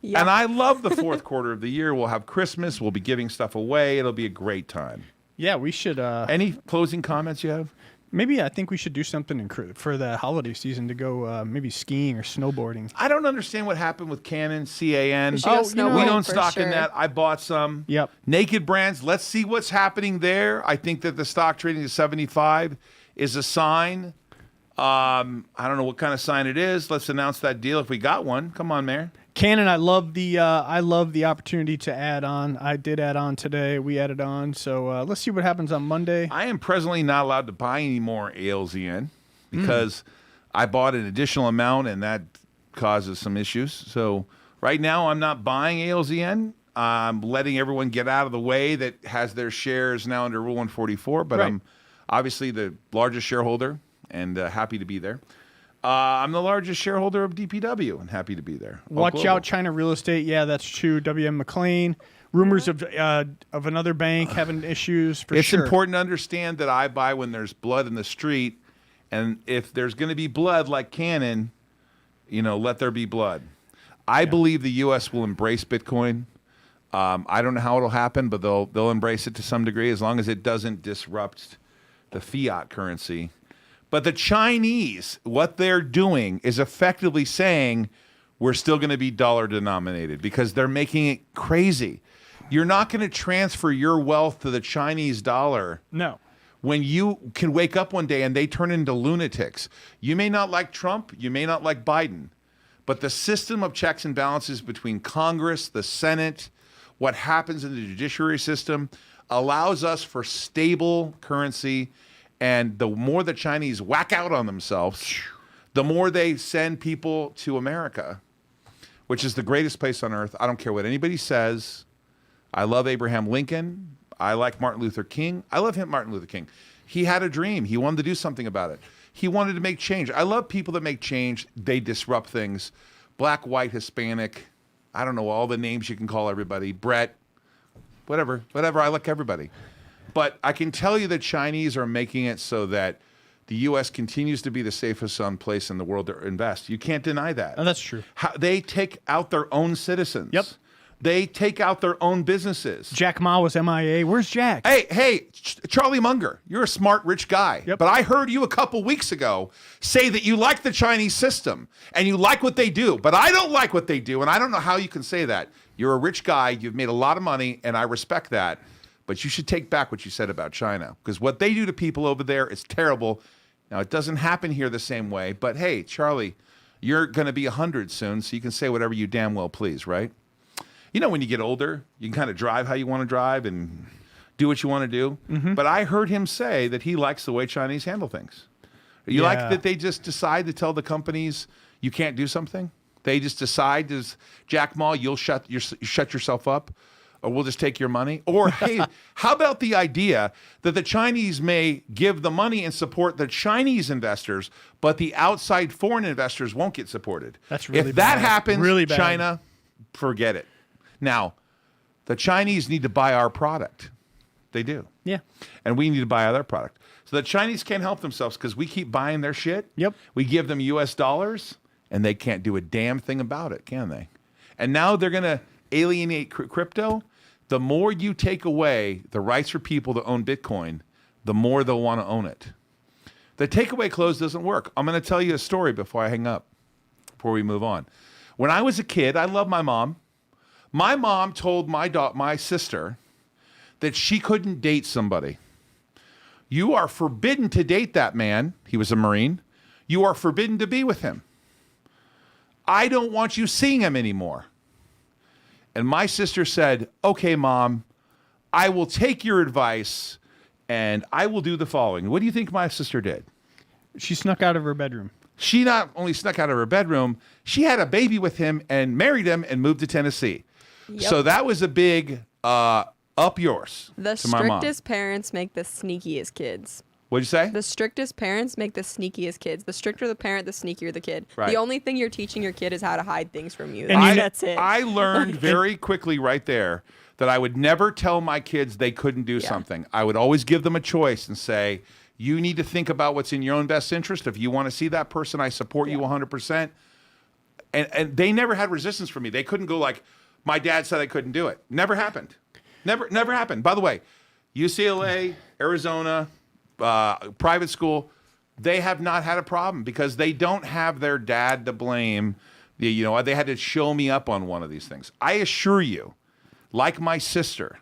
Yeah. And I love the fourth quarter of the year. We'll have Christmas. We'll be giving stuff away. It'll be a great time. Yeah, we should. Any closing comments you have? Maybe I think we should do something for the holiday season to go maybe skiing or snowboarding. I don't understand what happened with Canon, CAN. We should go snowboarding We don't for stock in sure. that. I bought some. Yep. Naked Brands. Let's see what's happening there. I think that the stock trading to 75 is a sign. I don't know what kind of sign it is. Let's announce that deal if we got one. Come on, Mayor. Canon, I love the opportunity to add on. I did add on today. We added on. So let's see what happens on Monday. I am presently not allowed to buy any more ALZN because I bought an additional amount and that causes some issues. So right now I'm not buying ALZN. I'm letting everyone get out of the way that has their shares now under Rule 144, but Right. I'm obviously the largest shareholder and happy to be there. I'm the largest shareholder of DPW and happy to be there. Watch Global. out, China real estate. Yeah, that's true. WM McLean. Rumors of another bank having issues for It's sure. important to understand that I buy when there's blood in the street, and if there's going to be blood like Canon, let there be blood. I believe the U.S. will embrace Bitcoin. I don't know how it'll happen, but they'll embrace it to some degree as long as it doesn't disrupt the fiat currency. But the Chinese, what they're doing is effectively saying we're still going to be dollar denominated because they're making it crazy. You're not going to transfer your wealth to the Chinese dollar. No. When you can wake up one day and they turn into lunatics. You may not like Trump, you may not like Biden, but the system of checks and balances between Congress, the Senate, what happens in the judiciary system allows us for stable currency. And the more the Chinese whack out on themselves, the more they send people to America, which is the greatest place on earth. I don't care what anybody says. I love Abraham Lincoln. I like Martin Luther King. I love Martin Luther King. He had a dream. He wanted to do something about it. He wanted to make change. I love people that make change. They disrupt things. Black, white, Hispanic. I don't know all the names you can call everybody. Brett, whatever. I like everybody. But I can tell you the Chinese are making it so that the U.S. continues to be the safest place in the world to invest. You can't deny that. Oh, that's true. They take out their own citizens. Yep. They take out their own businesses. Jack Ma was MIA. Where's Jack? Hey, Charlie Munger, you're a smart, rich guy. Yep. But I heard you a couple weeks ago say that you like the Chinese system and you like what they do. But I don't like what they do, and I don't know how you can say that. You're a rich guy. You've made a lot of money, and I respect that. But you should take back what you said about China, because what they do to people over there is terrible. Now, it doesn't happen here the same way, but hey, Charlie, you're going to be 100 soon, so you can say whatever you damn well please, right? When you get older, you can kind of drive how you want to drive and do what you want to do. Mm-hmm. But I heard him say that he likes the way Chinese handle things. You like that they just decide to tell the companies you can't do something? They just decide, Jack Ma, you'll shut yourself up? Or we'll just take your money? Or, hey, how about the idea that the Chinese may give the money and support the Chinese investors, but the outside foreign investors won't get supported? That's really If that bad. happens, Really bad. China, forget it. Now, the Chinese need to buy our product. They do. Yeah. And we need to buy their product. So the Chinese can't help themselves because we keep buying their shit. Yep. We give them U.S. dollars, and they can't do a damn thing about it, can they? And now they're going to alienate crypto. The more you take away the rights for people to own Bitcoin, the more they'll want to own it. The takeaway clause doesn't work. I'm going to tell you a story before I hang up, before we move on. When I was a kid, I loved my mom. My mom told my sister that she couldn't date somebody. You are forbidden to date that man. He was a Marine. You are forbidden to be with him. I don't want you seeing him anymore. And my sister said, okay, Mom, I will take your advice and I will do the following. What do you think my sister did? She snuck out of her bedroom. She not only snuck out of her bedroom, she had a baby with him and married him and moved to Tennessee. Yep. So that was a big up yours The to my mom. strictest parents make the sneakiest kids. What'd you say? The strictest parents make the sneakiest kids. The stricter the parent, the sneakier the kid. Right. The only thing you're teaching your kid is how to hide things from you. And That's it. I learned very quickly right there that I would never tell my kids they couldn't do something. I would always give them a choice and say, you need to think about what's in your own best interest. If you want to see that person, I support you 100%. And they never had resistance from me. They couldn't go like, my dad said I couldn't do it. Never happened. Never happened. By the way, UCLA, Arizona, private school, they have not had a problem because they don't have their dad to blame. You know, they had to show me up on one of these things. I assure you, like my sister,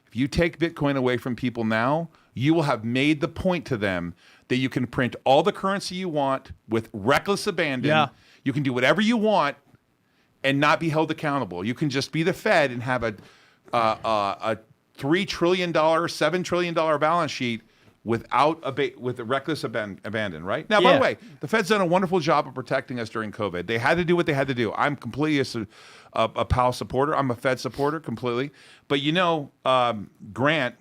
if you take Bitcoin away from people now, you will have made the point to them that you can print all the currency you want with reckless abandon. Yeah. You can do whatever you want and not be held accountable. You can just be the Fed and have a $3 trillion, $7 trillion balance sheet without with a reckless abandon, right? Now, by the way, the Fed's done a wonderful job of protecting us during COVID. They had to do what they had to do. I'm completely a Powell supporter. I'm a Fed supporter completely. But you know, Grant,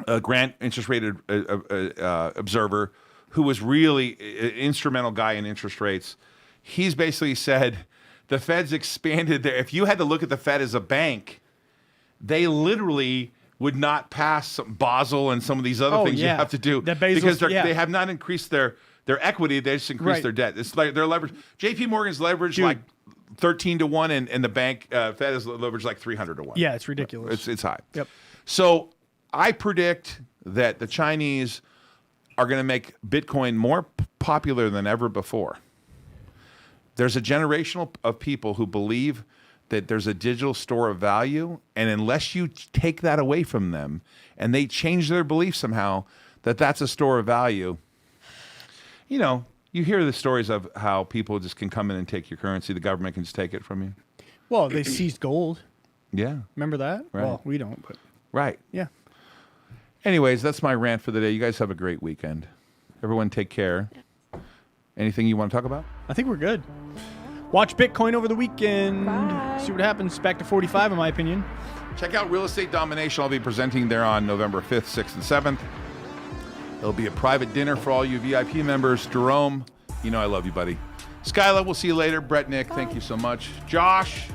interest rate observer, who was really an instrumental guy in interest rates, he's basically said the Fed's expanded there. If you had to look at the Fed as a bank, they literally would not pass Basel and some of these other things you have to do because they have not increased their equity. They just increased their debt. It's like their leverage. J.P. Morgan's leverage like 13-1, and the bank Fed is leveraged like 300-1. Yeah, it's ridiculous. It's high. Yep. So I predict that the Chinese are going to make Bitcoin more popular than ever before. There's a generation of people who believe that there's a digital store of value, and unless you take that away from them and they change their belief somehow that that's a store of value, you know, you hear the stories of how people just can come in and take your currency. The government can just take it from you. Well, they seized gold. Yeah. Remember that? Right. Well, we don't, but right. Yeah. Anyways, that's my rant for the day. You guys have a great weekend. Everyone take care. Anything you want to talk about? I think we're good. Watch Bitcoin over the weekend. Bye. See what happens. Back to 45, in my opinion. Check out Real Estate Domination. I'll be presenting there on November 5th, 6th, and 7th. There'll be a private dinner for all you VIP members. Jerome, you know I love you, buddy. Skyla, we'll see you later. Brett, Nick, thank you so much. Josh,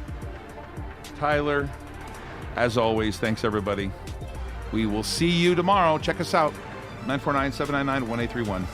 Tyler, as always, thanks, everybody. We will see you tomorrow. Check us out. 949-799-1831.